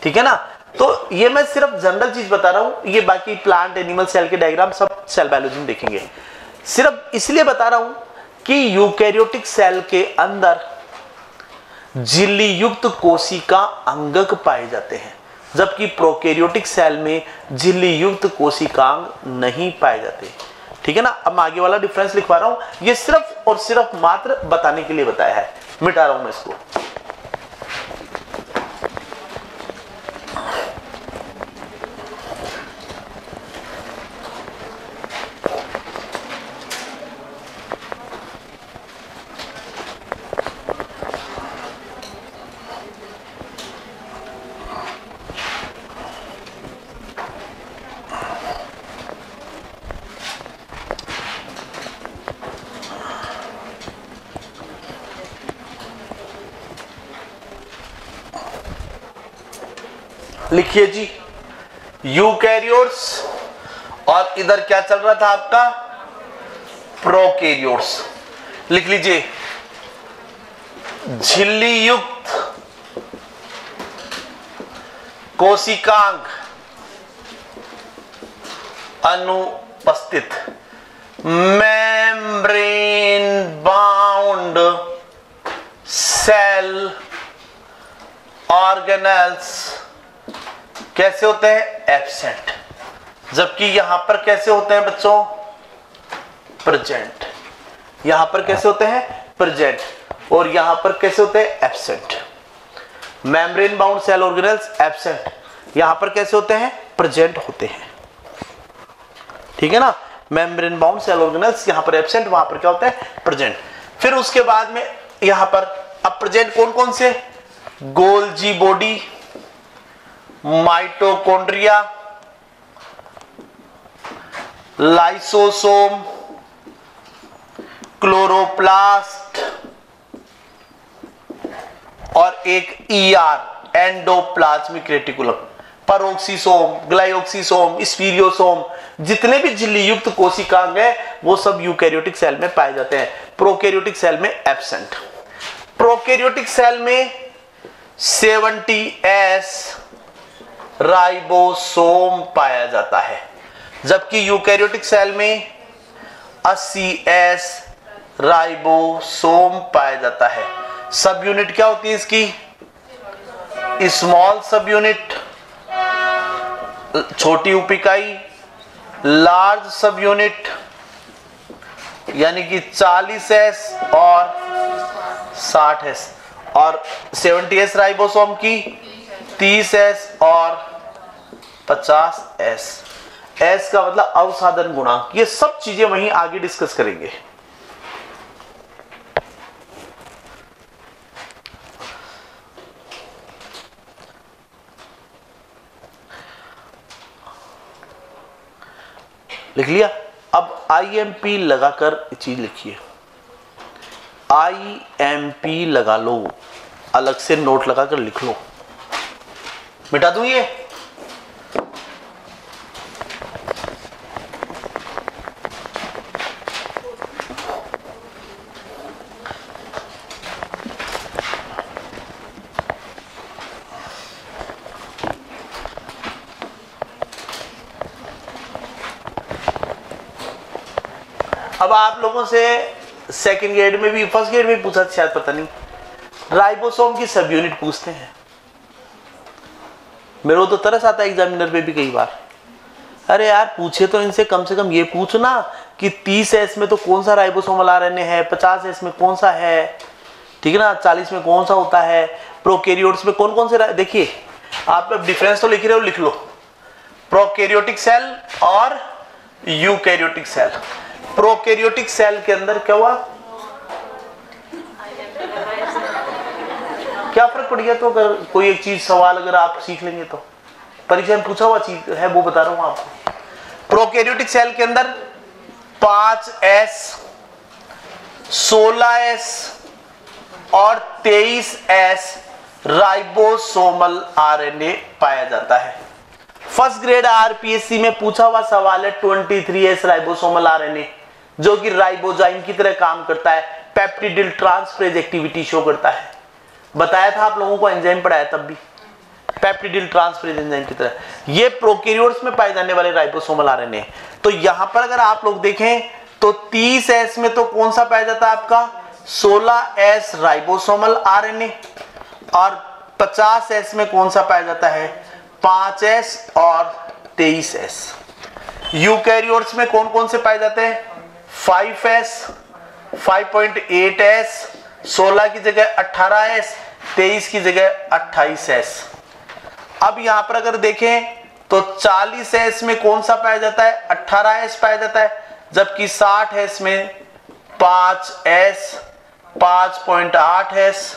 ठीक है ना। तो ये मैं सिर्फ जनरल चीज बता रहा हूं, ये बाकी प्लांट एनिमल सेल के डायग्राम सब सेल बायोलॉजी में देखेंगे। सिर्फ इसलिए बता रहा हूं कि यूकैरियोटिक सेल के अंदर झिल्ली युक्त कोशिका अंगक पाए जाते हैं, जबकि प्रोकैरियोटिक सेल में झिल्ली युक्त कोशिकांग नहीं पाए जाते। ठीक है ना। अब आगे वाला डिफरेंस लिखवा रहा हूं, ये सिर्फ और सिर्फ मात्र बताने के लिए बताया है, मिटा रहा हूं मैं इसको। लिखिए जी, यूकैरियोट्स, और इधर क्या चल रहा था आपका? प्रोकैरियोट्स। लिख लीजिए, झिल्ली युक्त कोशिकांग अनुपस्थित, मेम्ब्रेन बाउंड सेल ऑर्गेनेल्स कैसे होते हैं? एब्सेंट। जबकि यहां पर कैसे होते हैं बच्चों? प्रेजेंट। यहां पर कैसे होते हैं? प्रेजेंट। और यहां पर कैसे होते हैं? Absent. Membrane bound cell organelles absent, यहां पर कैसे होते हैं? प्रेजेंट होते हैं। ठीक है ना। मेम्ब्रेन बाउंड सेल ऑर्गेनेल्स यहां पर एब्सेंट, वहां पर क्या होता है? प्रेजेंट। फिर उसके बाद में यहां पर अब प्रेजेंट कौन कौन से? Golgi body, mitochondria, lysosome, chloroplast और एक ईआर एंडोप्लाज्मिक रेटिकुलम, परोक्सीसोम, ग्लाइओक्सीसोम, स्पीरियोसोम, जितने भी झिल्ली युक्त कोशिकांग है वो सब यूकैरियोटिक सेल में पाए जाते हैं, प्रोकैरियोटिक सेल में एब्सेंट। प्रोकैरियोटिक सेल में 70S राइबोसोम पाया जाता है, जबकि यूकैरियोटिक सेल में 80S राइबोसोम पाया जाता है। सब यूनिट क्या होती है इसकी? स्मॉल सब यूनिट, छोटी उपिकाई, लार्ज सब यूनिट, यानी कि 40S और 60S। और 70S राइबोसोम की 30S और 50S। S का मतलब अवसाधन गुणांक। ये सब चीजें वहीं आगे डिस्कस करेंगे। लिख लिया। अब IMP लगाकर चीज लिखिए, IMP लगा लो, अलग से नोट लगाकर लिख लो। मिटा दूं ये? अब आप लोगों से सेकंड ग्रेड में भी, फर्स्ट ग्रेड में भी पूछा शायद, पता नहीं, राइबोसोम की सब यूनिट पूछते हैं। मेरे को तो तरस आता है एग्जामिनर पे भी कई बार, अरे यार पूछे तो इनसे कम से कम ये पूछना कि 30S में तो कौन सा राइबोसोमल RNA है, 50S में कौन सा है, ठीक है ना, 40 में कौन सा होता है, प्रोकैरियोट्स में कौन कौन से। देखिए आप डिफरेंस तो लिख रहे हो, लिख लो, प्रोकैरियोटिक सेल और यूकैरियोटिक सेल। प्रोकैरियोटिक सेल के अंदर क्या हुआ, क्या फर्क पड़ गया? तो अगर कोई एक चीज सवाल अगर आप सीख लेंगे तो परीक्षा में पूछा हुआ चीज है वो बता रहा हूं आपको। प्रोकैरियोटिक सेल के अंदर 5S, 16S और 23S राइबोसोमल RNA पाया जाता है। फर्स्ट ग्रेड RPSC में पूछा हुआ सवाल है 23S राइबोसोमल RNA, जो कि राइबोजाइम की तरह काम करता है, पेप्टिडिल ट्रांसफरेज एक्टिविटी शो करता है। बताया था आप लोगों को, एंजाइम पढ़ाया तब भी, पेप्टिडिल ट्रांसफरेज एंजाइम की तरह। ये प्रोकैरियोट्स में पाए जाने वाले राइबोसोमल RNA। तो यहां पर अगर आप लोग देखें तो 30S में तो कौन सा पाया जाता है आपका, 16S राइबोसोमल RNA, और 50S में कौन सा पाया जाता है, 5S और 23S। यूकैरियोट्स में कौन कौन से पाए जाते हैं, 5S, 5.8S, 16 की जगह 18S, 23 की जगह 28S। अब यहां पर अगर देखें तो 40S में कौन सा पाया जाता है, 18S पाया जाता है, जबकि 60S में 5S, 5.8S,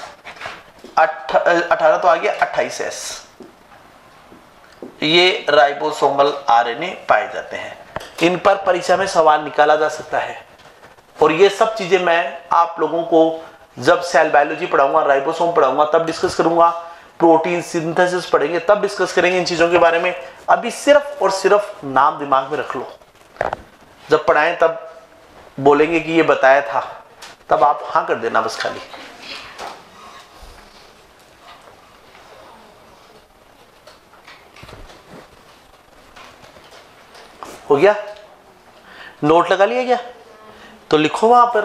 18 तो आ गया 28S। ये राइबोसोमल RNA पाए जाते हैं। इन पर परीक्षा में सवाल निकाला जा सकता है, और ये सब चीजें मैं आप लोगों को जब सेल बायोलॉजी पढ़ाऊंगा, राइबोसोम पढ़ाऊंगा तब डिस्कस करूंगा, प्रोटीन सिंथेसिस पढ़ेंगे तब डिस्कस करेंगे इन चीजों के बारे में। अभी सिर्फ और सिर्फ नाम दिमाग में रख लो, जब पढ़ाएं तब बोलेंगे कि ये बताया था, तब आप हाँ कर देना बस खाली। हो गया? नोट लगा लिया क्या? तो लिखो वहां पर,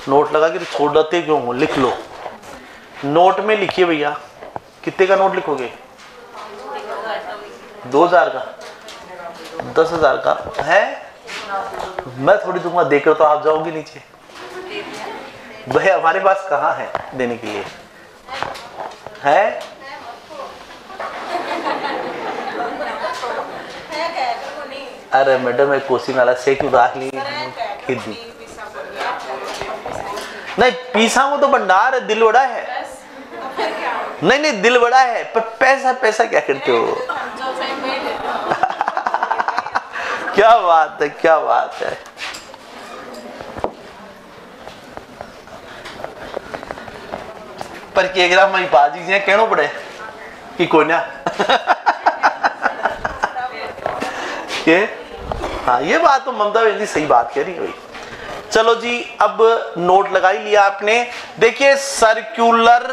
नोट लगा के छोड़ देते क्यों हो, लिख लो। नोट में लिखिए भैया, कितने का नोट लिखोगे? 2000 का, 10,000 का है? मैं थोड़ी दूंगा, देकर तो आप जाओगे नीचे। भाई हमारे पास कहाँ है देने के लिए, है? अरे मैडम एक कोसी नाला से क्यों राख ली नहीं, पीसा वो तो भंडार है, दिल बड़ा है। नहीं नहीं दिल बड़ा है, पर पैसा पैसा क्या करते हो? क्या बात है, क्या बात है। पर केग्राम में बाजी से कहना पड़े कि कोई ना के हाँ, ये बात तो ममता बहन जी सही बात कह रही है भाई। चलो जी, अब नोट लगा ही लिया आपने। देखिए सर्कुलर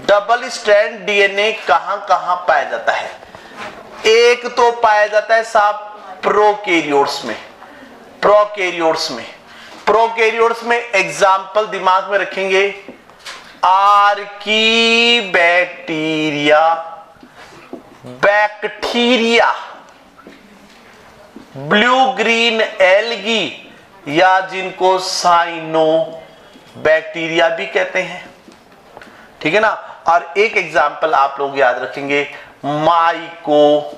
डबल स्ट्रैंड DNA कहां कहां पाया जाता है? एक तो पाया जाता है साहब प्रोकैरियोट्स में। प्रोकैरियोट्स में एग्जाम्पल दिमाग में रखेंगे, बैक्टीरिया, ब्लू ग्रीन एल्गी, या जिनको बैक्टीरिया भी कहते हैं, ठीक है ना। और एक एग्जाम्पल आप लोग याद रखेंगे, माइकोप्लाज्मा।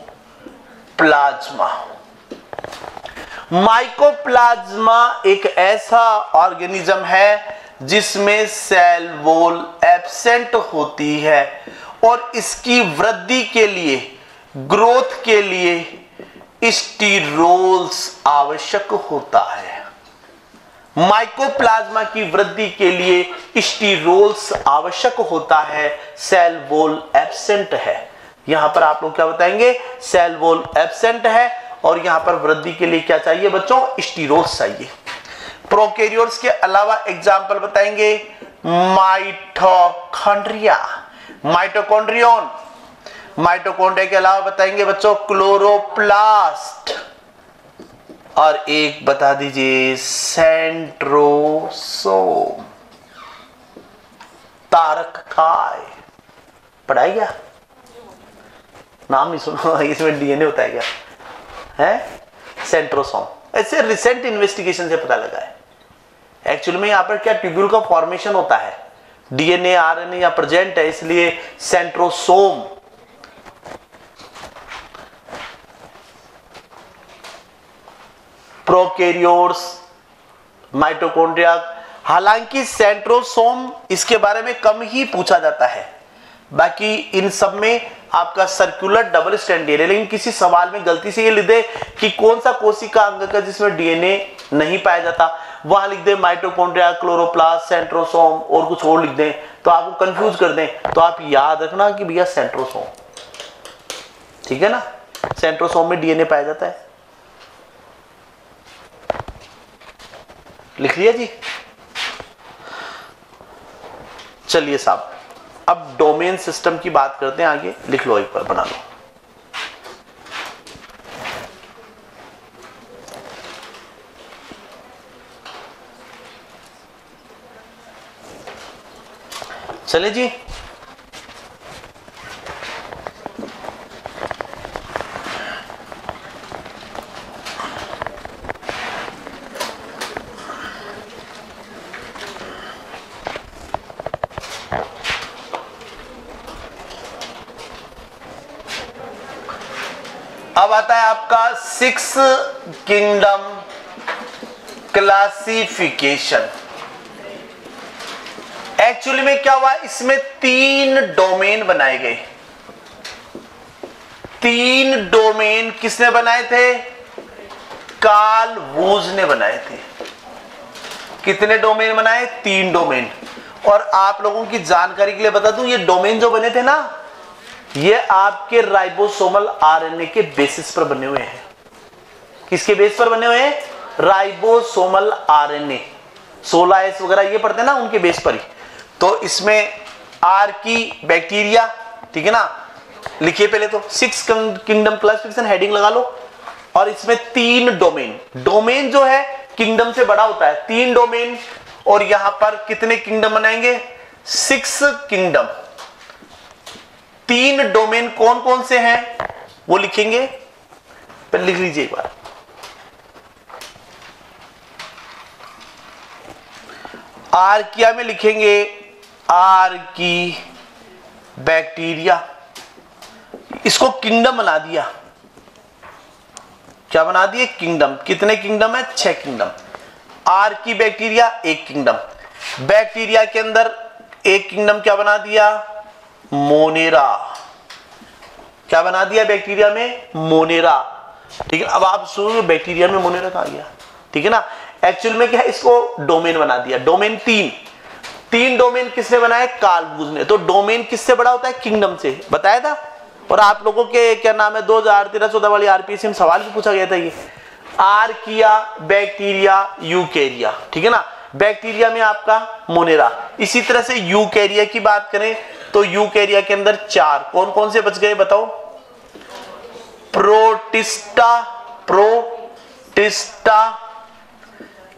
माइकोप्लाज्मा एक ऐसा ऑर्गेनिज्म है जिसमें सेल वॉल एब्सेंट होती है और इसकी वृद्धि के लिए, ग्रोथ के लिए स्टीरोल्स आवश्यक होता है। माइकोप्लाज्मा की वृद्धि के लिए स्टीरोल्स आवश्यक होता है, सेल वॉल एब्सेंट है। यहां पर आप लोग क्या बताएंगे, सेल वॉल एब्सेंट है और यहां पर वृद्धि के लिए क्या चाहिए बच्चों, स्टीरोल्स चाहिए। प्रोकैरियोट्स के अलावा एग्जाम्पल बताएंगे, माइटोकॉन्ड्रिया, माइटोकॉन्ड्रियन, माइटोकॉन्ड्रिया के अलावा बताएंगे बच्चों क्लोरोप्लास्ट, और एक बता दीजिए सेंट्रोसोम, तारक काय। पढ़ाई क्या, नाम नहीं सुना, इसमें डीएनए होता है क्या है, सेंट्रोसोम। ऐसे रिसेंट इन्वेस्टिगेशन से पता लगा है। एक्चुअली में यहां पर क्या ट्यूब्यूल का फॉर्मेशन होता है, डीएनए आरएनए या प्रेजेंट है, इसलिए सेंट्रोसोम। प्रोकैरियोट्स, माइटोकॉन्ड्रिया, हालांकि सेंट्रोसोम इसके बारे में कम ही पूछा जाता है, बाकी इन सब में आपका सर्कुलर डबल स्ट्रैंड डीएनए। लेकिन किसी सवाल में गलती से ये लिख दे कि कौन सा कोशिका अंग का जिसमें डीएनए नहीं पाया जाता, वहां लिख दे माइटोकॉन्ड्रिया, क्लोरोप्लास्ट, सेंट्रोसोम और कुछ और लिख दें तो आपको कंफ्यूज कर दें, तो आप याद रखना कि भैया सेंट्रोसोम, ठीक है ना। सेंट्रोसोम में डीएनए पाया जाता है, लिख लिया जी। चलिए साहब, अब डोमेन सिस्टम की बात करते हैं आगे, लिख लो एक बार, बना लो। चले जी, अब आता है आपका 6 किंगडम क्लासिफिकेशन। एक्चुअली में क्या हुआ, इसमें 3 डोमेन बनाए गए। 3 डोमेन किसने बनाए थे, कार्ल वूज ने बनाए थे। कितने डोमेन बनाए, 3 डोमेन। और आप लोगों की जानकारी के लिए बता दूं, ये डोमेन जो बने थे ना, ये आपके राइबोसोमल आरएनए के बेसिस पर बने हुए हैं। किसके बेस पर बने हुए हैं, राइबोसोमल आरएनए, 16S वगैरह ये पढ़ते हैं ना, उनके बेस पर ही। तो इसमें आर की बैक्टीरिया, ठीक है ना, लिखिए पहले तो 6 किंगडम क्लासिफिकेशन, हेडिंग लगा लो। और इसमें 3 डोमेन, डोमेन जो है किंगडम से बड़ा होता है, 3 डोमेन। और यहां पर कितने किंगडम बनाएंगे, 6 किंगडम। 3 डोमेन कौन कौन से हैं वो लिखेंगे, पहले लिख लीजिए एक बार। आर्किया में लिखेंगे आर की बैक्टीरिया, इसको किंगडम बना दिया। क्या बना दिए, किंगडम। कितने किंगडम है, 6 किंगडम। आर की बैक्टीरिया 1 किंगडम। बैक्टीरिया के अंदर एक किंगडम क्या बना दिया, मोनेरा। क्या बना दिया बैक्टीरिया में, मोनेरा। ठीक है, अब आप सुनो बैक्टीरिया में मोनेरा कहां गया, ठीक है ना। एक्चुअल में क्या है, इसको डोमेन बना दिया। डोमेन 3 डोमेन किसने बनाए, कार्ल वूज ने। तो डोमेन किससे बड़ा होता है, किंगडम से, बताया था। और आप लोगों के क्या नाम है, 2013-14 वाली आरपीएससी में सवाल भी पूछा गया था ये, आर्किया, बैक्टीरिया, यूकेरिया, ठीक है ना। बैक्टीरिया में आपका मोनेरा। इसी तरह से यूकेरिया की बात करें तो यूकेरिया के अंदर 4 कौन कौन से बच गए बताओ, प्रोटिस्टा,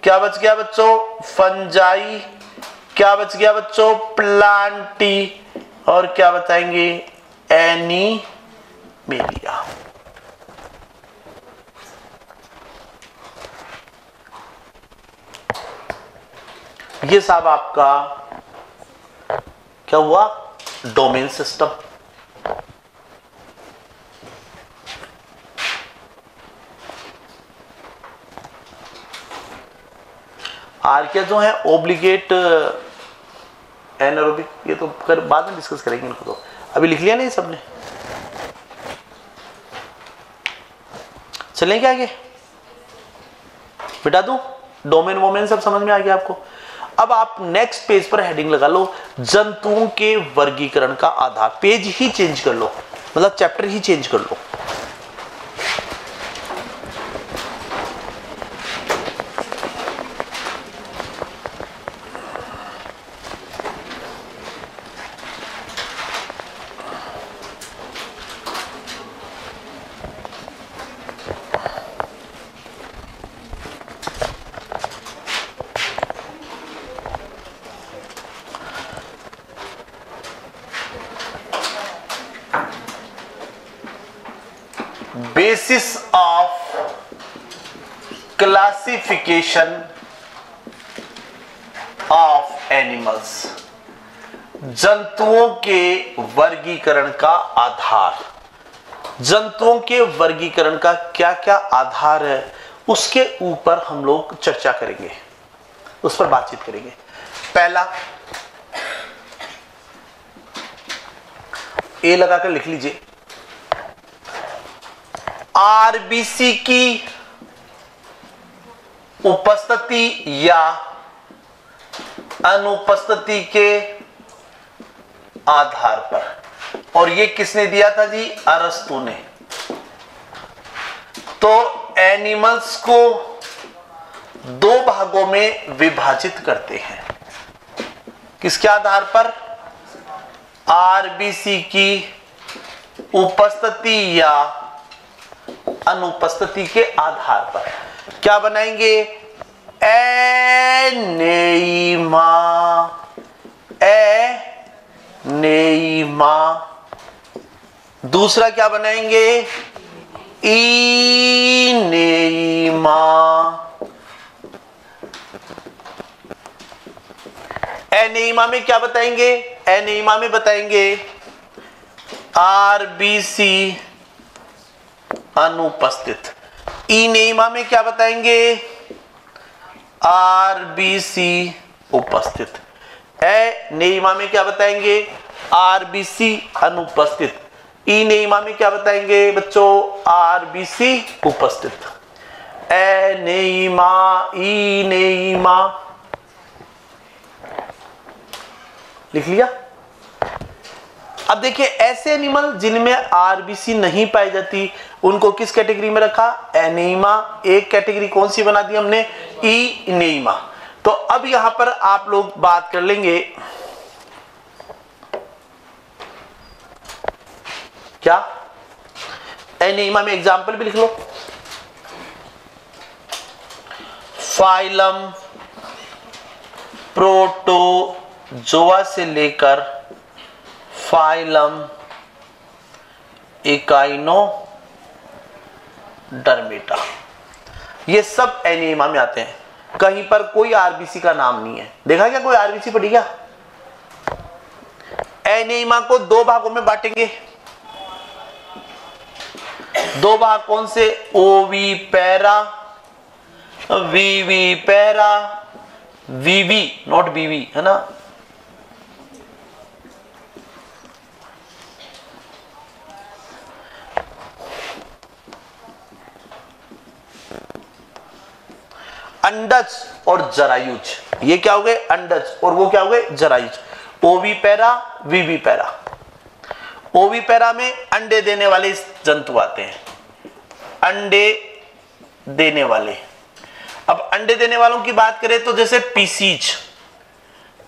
क्या बच गया बच्चों, फंजाई, क्या बच गया बच्चों, प्लांटी, और क्या बताएंगे, एनीमेलिया। ये साहब आपका क्या हुआ, डोमेन सिस्टम। आर्किया जो है ओब्लिगेट एनारोबिक, ये तो कर बाद में डिस्कस करेंगे इनको, तो अभी लिख लिया नहीं सबने। चलेंगे आगे, बिटा दूं, डोमेन वोमेन सब समझ में आ गया आपको। अब आप नेक्स्ट पेज पर हेडिंग लगा लो, जंतुओं के वर्गीकरण का आधार। पेज ही चेंज कर लो, मतलब चैप्टर ही चेंज कर लो। Basis of classification of animals, जंतुओं के वर्गीकरण का आधार। जंतुओं के वर्गीकरण का क्या क्या आधार है, उसके ऊपर हम लोग चर्चा करेंगे, उस पर बातचीत करेंगे। पहला, ए लगाकर लिख लीजिए, आरबीसी की उपस्थिति या अनुपस्थिति के आधार पर। और ये किसने दिया था जी, अरस्तु ने। तो एनिमल्स को दो भागों में विभाजित करते हैं, किसके आधार पर, आरबीसी की उपस्थिति या अनुपस्थिति के आधार पर। क्या बनाएंगे, एनेइमा, एनेइमा। दूसरा क्या बनाएंगे, इनेइमा। एनेइमा में क्या बताएंगे, एनेइमा में बताएंगे आरबीसी अनुपस्थित। इनेइमा में क्या बताएंगे, आरबीसी उपस्थित। एनेइमा में क्या बताएंगे, आरबीसी अनुपस्थित। इनेइमा में क्या बताएंगे बच्चों, आरबीसी उपस्थित। एनेइमा, इनेइमा, लिख लिया। अब देखिए, ऐसे एनिमल जिनमें आरबीसी नहीं पाई जाती, उनको किस कैटेगरी में रखा, एनेइमा। एक कैटेगरी कौन सी बना दी हमने, इनेइमा। तो अब यहां पर आप लोग बात कर लेंगे, क्या, एनेइमा में एग्जाम्पल भी लिख लो। फाइलम प्रोटोजोआ से लेकर फाइलम इकाइनोडर्मेटा, ये सब एनेइमा में आते हैं। कहीं पर कोई आरबीसी का नाम नहीं है, देखा क्या, कोई आरबीसी पढ़ी क्या। एनेइमा को दो भागों में बांटेंगे, दो भाग कौन से, ovipara, vivipara, vivi not बीवी, है ना। अंडज और जरायुज, ये क्या हो गए, अंडज, और वो क्या हो गए, जरायुज। ओवी पैरा, वीवी पैरा। ओवी पैरा में अंडे देने वाले जंतु आते हैं, अंडे देने वाले। अब अंडे देने वालों की बात करें तो जैसे पीसीज,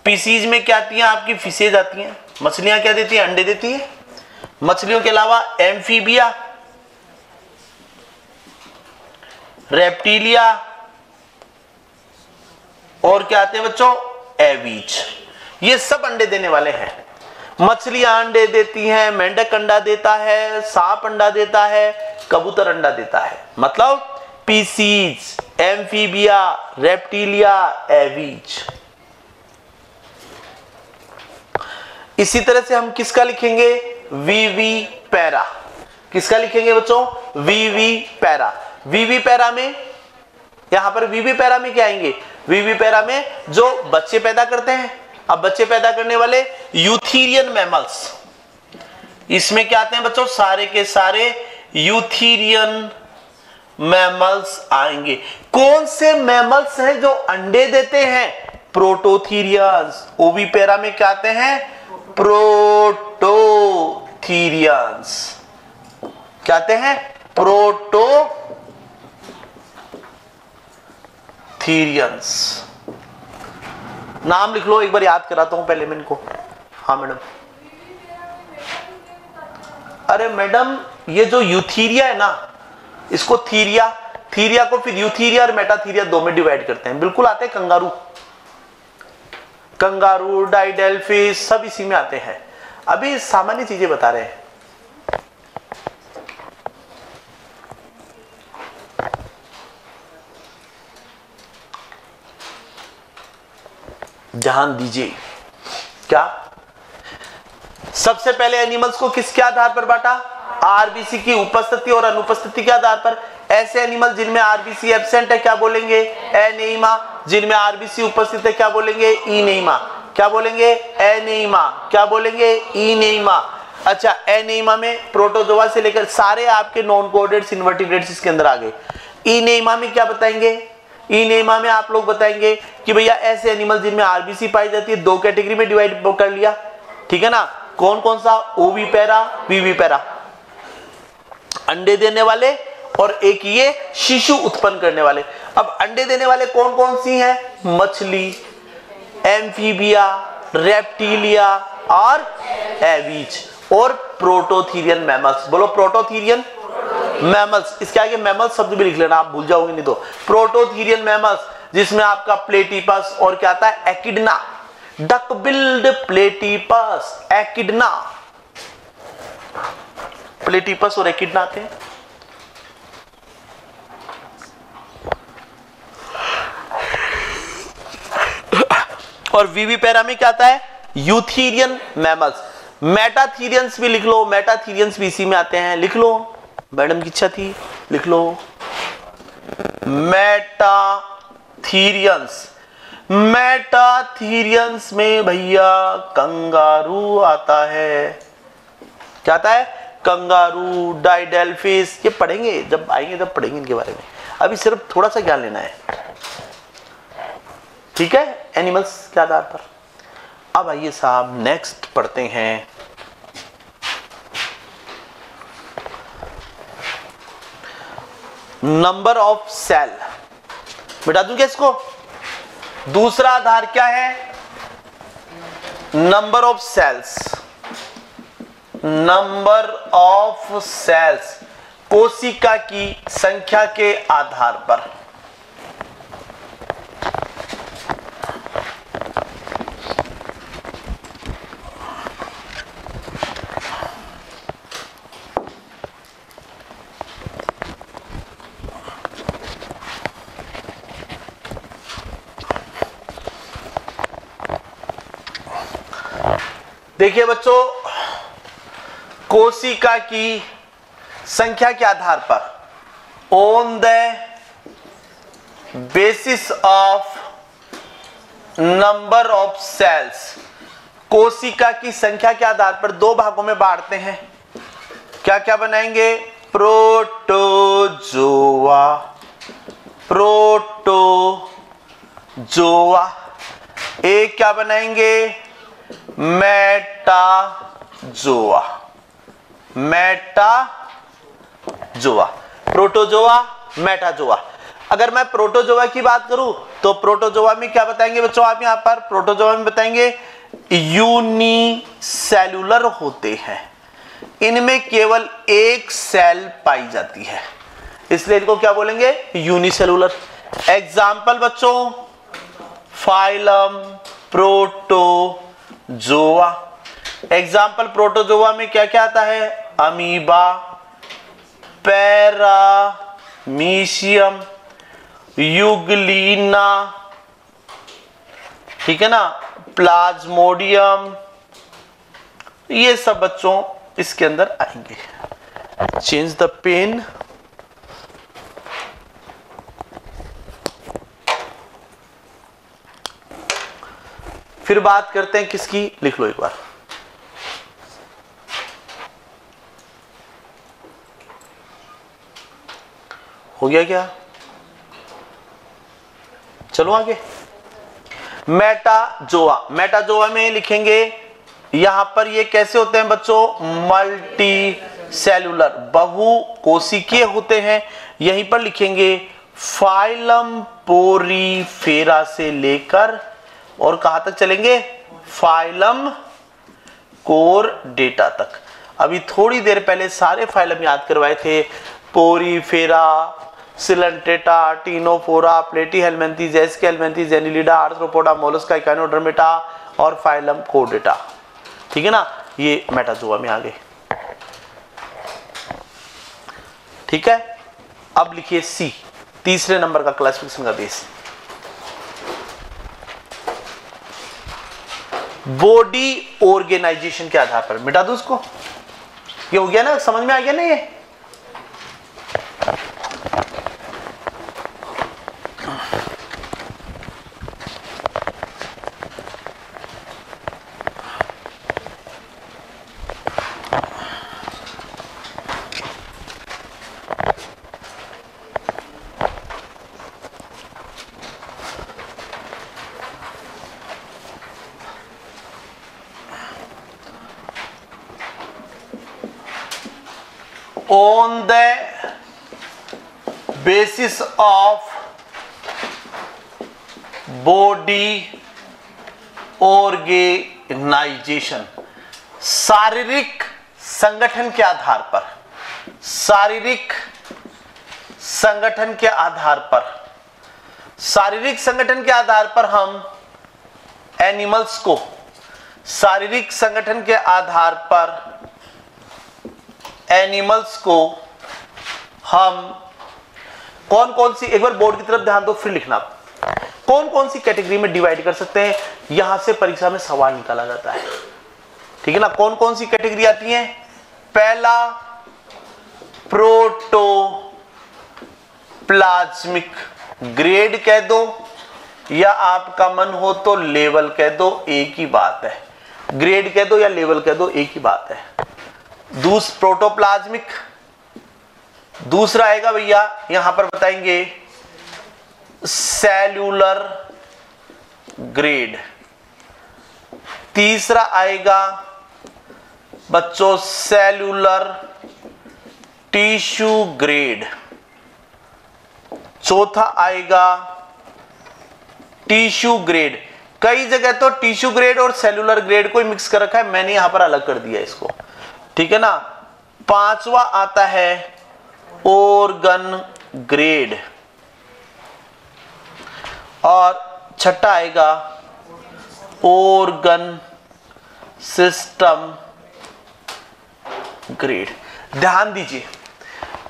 पीसीज में क्या आती हैं आपकी, फिशेज आती हैं। मछलियां क्या देती हैं, अंडे देती हैं। मछलियों के अलावा एम्फीबिया, रेप्टिलिया, और क्या आते हैं बच्चों, एवीज। ये सब अंडे देने वाले हैं। मछलियां अंडे देती हैं, मेंढक अंडा देता है, सांप अंडा देता है, कबूतर अंडा देता है। मतलब पीसीज, एम्फीबिया, रेप्टिलिया, एवीज। इसी तरह से हम किसका लिखेंगे, वीवी पैरा। किसका लिखेंगे बच्चों, वीवी पैरा। वीवी पैरा में, यहां पर वीवी पैरा में क्या आएंगे, वीवी पैरा में जो बच्चे पैदा करते हैं। अब बच्चे पैदा करने वाले यूथेरियन मैमल्स, इसमें क्या आते हैं बच्चों, सारे के सारे यूथेरियन मैमल्स आएंगे। कौन से मैमल्स हैं जो अंडे देते हैं, प्रोटोथीरियंस। ओविपेरा में क्या आते हैं, प्रोटोथीरियंस। क्या आते हैं, प्रोटोथीरियंस। नाम लिख लो, एक बार याद कराता हूं पहले मैं इनको। हाँ मैडम। अरे मैडम ये जो यूथीरिया है ना, इसको थीरिया, थीरिया को फिर यूथीरिया और मेटाथीरिया दो में डिवाइड करते हैं। बिल्कुल आते हैं कंगारू, कंगारू, डाइडेल्फिस सब इसी में आते हैं। अभी सामान्य चीजें बता रहे हैं। ध्यान दीजिए। क्या सबसे पहले एनिमल्स को किसके आधार पर बांटा, आरबीसी की उपस्थिति और अनुपस्थिति के आधार पर। ऐसे एनिमल जिनमें आरबीसी एब्सेंट है क्या बोलेंगे, एनीमा। जिनमें आरबीसी उपस्थित है क्या बोलेंगे, इनेमा। क्या बोलेंगे, एनीमा। क्या बोलेंगे, इनेमा। अच्छा, एनीमा में प्रोटोजोआ से लेकर सारे आपके नॉन कोऑर्डिनेट्स इन्वर्टिब्रेट्स इसके अंदर आ गए। इनेमा में क्या बताएंगे, इनेमा में आप लोग बताएंगे कि भैया ऐसे एनिमल जिनमें आरबीसी पाई जाती है, दो कैटेगरी में डिवाइड कर लिया, ठीक है ना। कौन कौन सा, ओविपेरा, वीवीपेरा, अंडे देने वाले, और एक ये शिशु उत्पन्न करने वाले। अब अंडे देने वाले कौन कौन सी हैं, मछली, एम्फीबिया, रेप्टिलिया और एवीज, और प्रोटोथीरियन मैमल्स। बोलो प्रोटोथीरियन मैमल्स। इसके आगे मैमल्स शब्द भी लिख लेना, आप भूल जाओगे नहीं तो। प्रोटोथीरियन मैमल्स, जिसमें आपका प्लेटिपस और क्या आता है, एकिडना, डक बिल्ड प्लेटिपस, एकिडना, प्लेटिपस और एकिडना आते हैं। और वीवीपेरा में क्या आता है, यूथेरियन मैमल्स। मेटाथीरियंस भी लिख लो, मेटाथीरियंस भी इसी में आते हैं, लिख लो। मैडम की इच्छा थी, लिख लो मेटाथीरियंस। मेटाथीरियंस में भैया कंगारू आता है। क्या आता है, कंगारू, डाइडेल्फिस। ये पढ़ेंगे, जब आएंगे तब पढ़ेंगे इनके बारे में। अभी सिर्फ थोड़ा सा ज्ञान लेना है, ठीक है, एनिमल्स के आधार पर। अब आइए साहब नेक्स्ट पढ़ते हैं नंबर ऑफ सेल। बिठा दूं क्या इसको, दूसरा आधार क्या है, number of cells. Number of cells कोशिका की संख्या के आधार पर। देखिए बच्चों, कोशिका की संख्या के आधार पर, on the basis of number of cells, कोशिका की संख्या के आधार पर दो भागों में बांटते हैं। क्या क्या बनाएंगे, प्रोटोजोआ, प्रोटोजोआ। एक क्या बनाएंगे, मेटाजोआ, मेटाजोआ। Protozoa, Metazoa. अगर मैं प्रोटोजोआ की बात करूं तो प्रोटोजोआ में क्या बताएंगे बच्चों, आप यहां पर प्रोटोजोआ में बताएंगे यूनिसेलुलर होते हैं। इनमें केवल एक सेल पाई जाती है, इसलिए इनको क्या बोलेंगे, यूनिसेलुलर। एग्जाम्पल बच्चों, फाइलम प्रोटोजोआ। एग्जाम्पल प्रोटोजोआ में क्या क्या आता है, अमीबा, पैरामीशियम, युगलीना, ठीक है ना, प्लाज्मोडियम, ये सब बच्चों इसके अंदर आएंगे। चेंज द पेन, फिर बात करते हैं किसकी, लिख लो एक बार। हो गया क्या? चलो आगे। मेटाजोआ, मेटाजोआ में लिखेंगे यहां पर ये कैसे होते हैं बच्चों, मल्टी सेलुलर, बहु कोशिकीय होते हैं। यहीं पर लिखेंगे फाइलम पोरीफेरा से लेकर और कहां तक चलेंगे, फाइलम कोरडेटा तक। अभी थोड़ी देर पहले सारे फाइलम याद करवाए थे, Porifera, Coelenterata, Ctenophora, Platyhelminthes, Aschelminthes, Annelida, Arthropoda, Mollusca, Echinodermata और फाइलम कोरडेटा। ठीक है ना, ये मेटाजोआ में आ गए। ठीक है, अब लिखिए सी, तीसरे नंबर का क्लासिफिकेशन का बेस, बॉडी ऑर्गेनाइजेशन के आधार पर। मिटा दो उसको, ये हो गया ना, समझ में आ गया ना ये। On the basis of body organization, शारीरिक संगठन के आधार पर, शारीरिक संगठन के आधार पर, शारीरिक संगठन के आधार पर हम एनिमल्स को, शारीरिक संगठन के आधार पर एनिमल्स को हम कौन कौन सी, एक बार बोर्ड की तरफ ध्यान दो फिर लिखना, कौन कौन सी कैटेगरी में डिवाइड कर सकते हैं, यहां से परीक्षा में सवाल निकाला जाता है। ठीक है ना, कौन कौन सी कैटेगरी आती है। पहला प्रोटोप्लाज्मिक ग्रेड कह दो या आपका मन हो तो लेवल कह दो, एक ही बात है। ग्रेड कह दो या लेवल कह दो, एक ही बात है। प्रोटोप्लाज्मिक, दूसरा आएगा भैया यहां पर बताएंगे सेल्यूलर ग्रेड, तीसरा आएगा बच्चों सेल्यूलर टिश्यू ग्रेड, चौथा आएगा टिश्यू ग्रेड। कई जगह तो टिश्यू ग्रेड और सेल्यूलर ग्रेड को ही मिक्स कर रखा है, मैंने यहां पर अलग कर दिया इसको। ठीक है ना, पांचवा आता है ऑर्गन ग्रेड और छठा आएगा ऑर्गन सिस्टम ग्रेड। ध्यान दीजिए,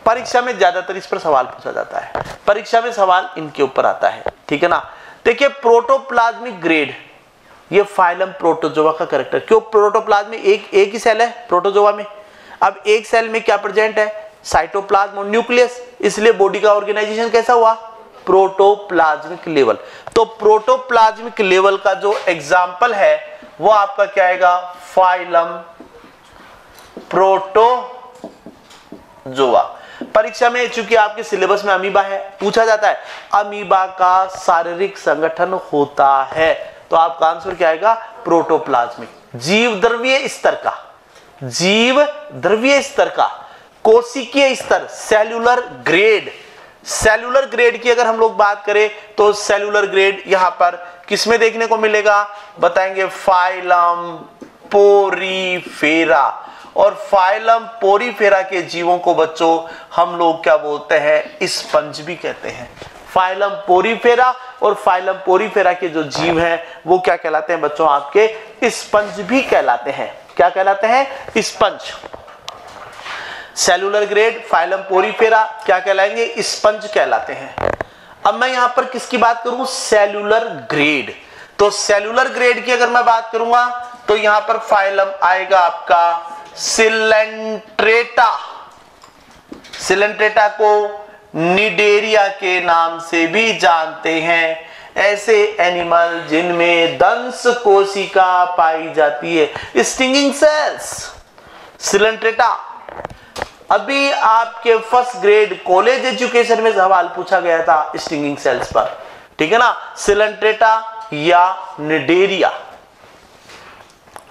परीक्षा में ज्यादातर इस पर सवाल पूछा जाता है, परीक्षा में सवाल इनके ऊपर आता है। ठीक है ना, देखिए प्रोटोप्लाज्मिक ग्रेड, ये फाइलम प्रोटोजोआ का कैरेक्टर। क्यों, प्रोटोप्लाज्म में एक ही सेल है प्रोटोजोआ में। अब एक सेल में क्या प्रेजेंट है, साइटोप्लाज्म और न्यूक्लियस, इसलिए बॉडी का ऑर्गेनाइजेशन कैसा हुआ, प्रोटोप्लाज्मिक लेवल। तो प्रोटोप्लाज्मिक लेवल का जो एग्जाम्पल है वो आपका क्या आएगा, फाइलम प्रोटोजोआ। परीक्षा में चूंकि आपके सिलेबस में अमीबा है, पूछा जाता है अमीबा का शारीरिक संगठन होता है, तो आपका आंसर क्या आएगा, प्रोटोप्लाज्मिक। जीव द्रव्य स्तर का, जीव द्रव्य स्तर का, कोशिकीय स्तर, सेल्यूलर ग्रेड। सेल्यूलर ग्रेड की अगर हम लोग बात करें तो सेल्यूलर ग्रेड यहां पर किसमें देखने को मिलेगा, बताएंगे फाइलम पोरीफेरा। और फाइलम पोरीफेरा के जीवों को बच्चों हम लोग क्या बोलते हैं, स्पंज भी कहते हैं। फाइलम पोरीफेरा और फाइलम पोरीफेरा के जो जीव हैं वो क्या कहलाते हैं बच्चों, आपके स्पंज भी कहलाते हैं। क्या कहलाते हैं, sponge. Cellular grade phylum Porifera क्या कहलाएंगे, स्पंज कहलाते हैं। अब मैं यहां पर किसकी बात करूं, सेलुलर ग्रेड। तो सेल्यूलर ग्रेड की अगर मैं बात करूंगा तो यहां पर फाइलम आएगा आपका सिलेंट्रेटा। सिलेंट्रेटा को निडेरिया के नाम से भी जानते हैं, ऐसे एनिमल जिनमें दंश कोशिका पाई जाती है, स्टिंगिंग सेल्स, सिलेंट्रेटा। अभी आपके फर्स्ट ग्रेड कॉलेज एजुकेशन में सवाल पूछा गया था स्टिंगिंग सेल्स पर, ठीक है ना, सिलेंट्रेटा या निडेरिया।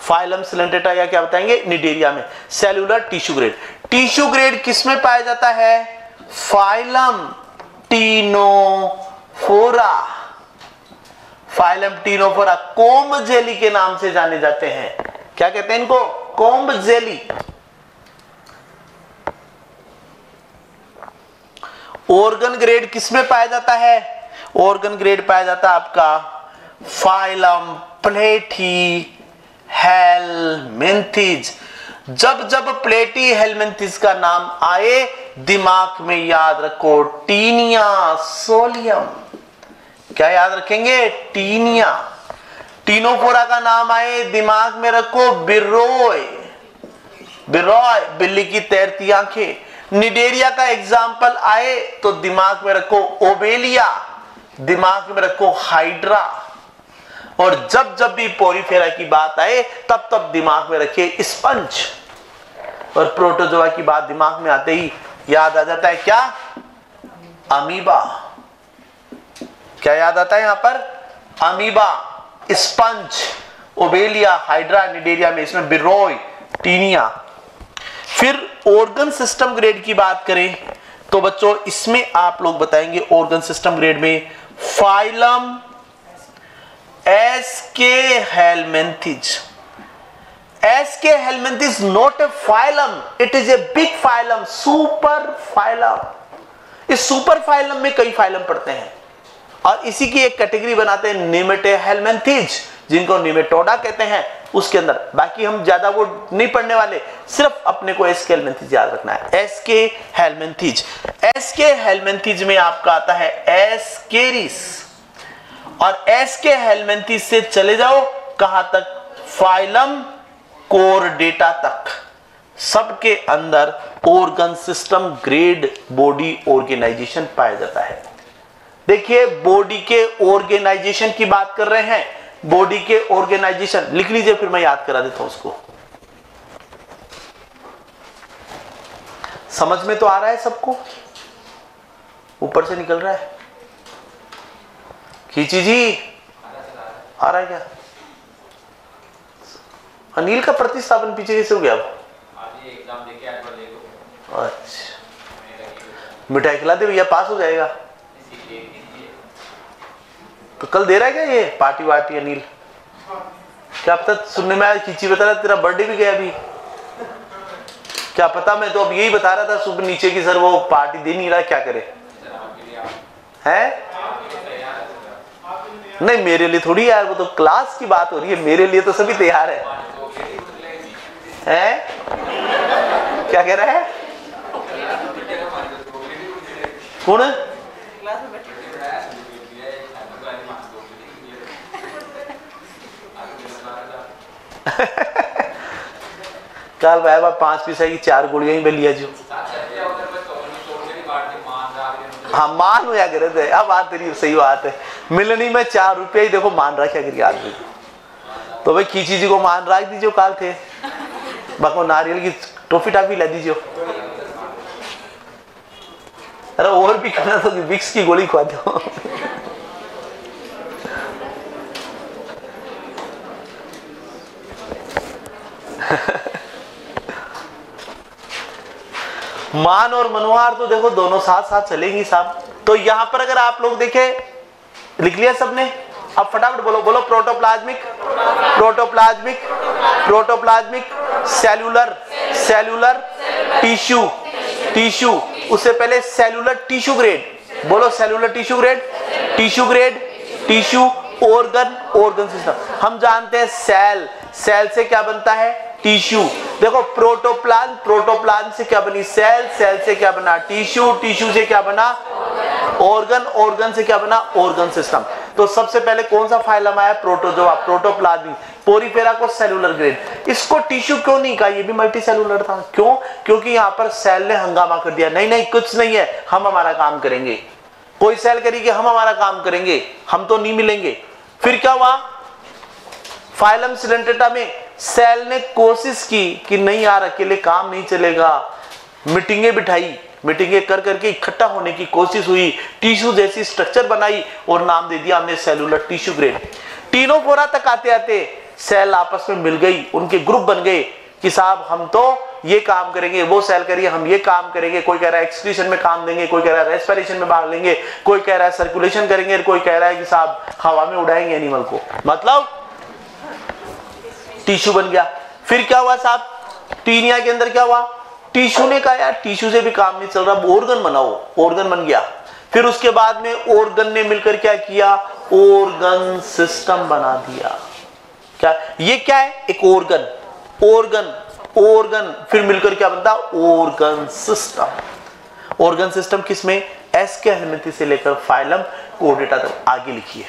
फाइलम सिलेंट्रेटा या क्या बताएंगे, निडेरिया में। Cellular tissue grade, tissue grade किसमें पाया जाता है, phylum Ctenophora. Phylum Ctenophora comb jelly के नाम से जाने जाते हैं, क्या कहते हैं इनको, कोम्ब जेली। ऑर्गन ग्रेड किसमें पाया जाता है, ऑर्गन ग्रेड पाया जाता है आपका फाइलम प्लेटी हेलमिंथेज। जब जब प्लेटी हेलमिंथेज का नाम आए दिमाग में याद रखो टीनिया सोलियम। क्या याद रखेंगे, टीनिया। टीनोफोरा का नाम आए दिमाग में रखो बिरोय, बिरोय बिल्ली की तैरती आंखें। निडेरिया का एग्जाम्पल आए तो दिमाग में रखो ओबेलिया, दिमाग में रखो हाइड्रा। और जब जब भी पोरीफेरा की बात आए तब तब दिमाग में रखिए स्पंज। और प्रोटोजोआ की बात दिमाग में आते ही याद आ जाता है क्या, अमीबा। क्या याद आता है यहां पर, amoeba, sponge, Obelia, Hydra, Cnidaria में इसमें बिरोय, टीनिया। फिर ऑर्गन सिस्टम ग्रेड की बात करें तो बच्चों इसमें आप लोग बताएंगे ऑर्गन सिस्टम ग्रेड में phylum Aschelminthes. Aschelminthes not a phylum, it is a big phylum, super phylum. इस सुपर फाइलम में कई फाइलम पड़ते हैं और इसी की एक कैटेगरी बनाते हैं निमेटे हेलमिंथेज, जिनको निमेटोडा कहते हैं, उसके अंदर। बाकी हम ज्यादा वो नहीं पढ़ने वाले, सिर्फ अपने को एसके हेलमिंथेज याद रखना है। एसके हेलमिंथेज, एसके हेलमिंथेज में आपका आता है एस्केरिस। और एसके हेलमिंथेज से चले जाओ कहां तक, फाइलम कोरडेटा तक। सबके अंदर organ system grade body organisation पाया जाता है। देखिए बॉडी के ऑर्गेनाइजेशन की बात कर रहे हैं, बॉडी के ऑर्गेनाइजेशन लिख लीजिए, फिर मैं याद करा देता हूं उसको। समझ में तो आ रहा है सबको, ऊपर से निकल रहा है, खींची जी आ रहा है क्या? अनिल का प्रतिस्थापन पीछे कैसे हो गया? अच्छा, मिठाई खिला दे भैया, पास हो जाएगा। तो कल दे रहा है क्या ये पार्टी वार्टी अनिल? क्या पता, सुनने में आया खींची बता रहा तेरा बर्थडे भी गया अभी, क्या पता। मैं तो अब यही बता रहा था सुबह नीचे की सर वो पार्टी दे नहीं रहा, क्या करे है? नहीं मेरे लिए थोड़ी यार, वो तो क्लास की बात हो रही है, मेरे लिए तो सभी तैयार है। क्या कह रहा है कौन? कल भाई 5 पैसा की 4 गोलियां ही लिया जो। हाँ मान हो या करे थे, अब बात तेरी सही बात है, मिलनी में 4 रुपया ही देखो मान रहा क्या करिए आदमी। तो भाई खींची जी को मान रख दीजिए, काल थे बाको नारियल की टॉफी टाफी ला दीजिए। अरे और भी करना तो विक्स की गोली खवा दो। मान और मनोहार तो देखो दोनों साथ साथ चलेंगी साहब। तो यहां पर अगर आप लोग देखें, लिख लिया सबने, अब फटाफट बोलो, बोलो protoplasmic, protoplasmic, protoplasmic, cellular, cellular, tissue, tissue, उससे पहले सेल्यूलर टिश्यू ग्रेड, बोलो cellular tissue grade, tissue grade, tissue, organ, organ system. हम जानते हैं सेल, सेल से क्या बनता है, टिश्यू। देखो प्रोटोप्लाज्म, प्रोटोप्लाज्म से क्या बनी सेल, सेल से क्या बना टिश्यू, टिश्यू से क्या बना ऑर्गन, ऑर्गन से क्या बना ऑर्गन सिस्टम। तो सबसे पहले कौन सा फाइलम आया? प्रोटोजोआ, प्रोटोप्लाज्मी, पोरीफेरा को सेलुलर ग्रेड। इसको टिश्यू क्यों नहीं कहा? ये भी मल्टी सेलुलर था। क्यों? क्योंकि यहाँ पर सेल ने हंगामा कर दिया, नहीं नहीं कुछ नहीं है, हम हमारा काम करेंगे। कोई सेल करेगी, हम हमारा काम करेंगे, हम तो नहीं मिलेंगे। फिर क्या हुआ? फाइलम सिलेंट्रेटा में सेल ने कोशिश की कि नहीं यार अकेले काम नहीं चलेगा, मीटिंगें बिठाई, मीटिंगें कर करके इकट्ठा होने की कोशिश हुई, टिश्यू जैसी स्ट्रक्चर बनाई और नाम दे दिया हमने सेलुलर टिश्यू ग्रेड। टीनोफोरा तक आते आते सेल आपस में मिल गई, उनके ग्रुप बन गए कि साहब हम तो ये काम करेंगे, वो सेल करिए हम ये काम करेंगे। कोई कह रहा है एक्सक्रीशन में काम देंगे, कोई कह रहा है रेस्पिरेशन में भाग लेंगे, कोई कह रहा है सर्कुलेशन करेंगे, कोई कह रहा है कि साहब हवा में उड़ाएंगे एनिमल को। मतलब टिश्यू बन गया। फिर क्या हुआ साहब? टीनिया के अंदर क्या हुआ? टिश्यू ने कहा यार टिश्यू से भी काम नहीं चल रहा, ऑर्गन बनाओ, ऑर्गन बन गया। फिर उसके बाद में ऑर्गन ने मिलकर क्या किया? ऑर्गन सिस्टम बना दिया। क्या ये क्या है? एक ऑर्गन, ऑर्गन, ऑर्गन, फिर मिलकर क्या बनता? Organ system. ऑर्गन सिस्टम किसमें? एस के अनुमति से लेकर फाइलम कोर्डेटा तक। आगे लिखिए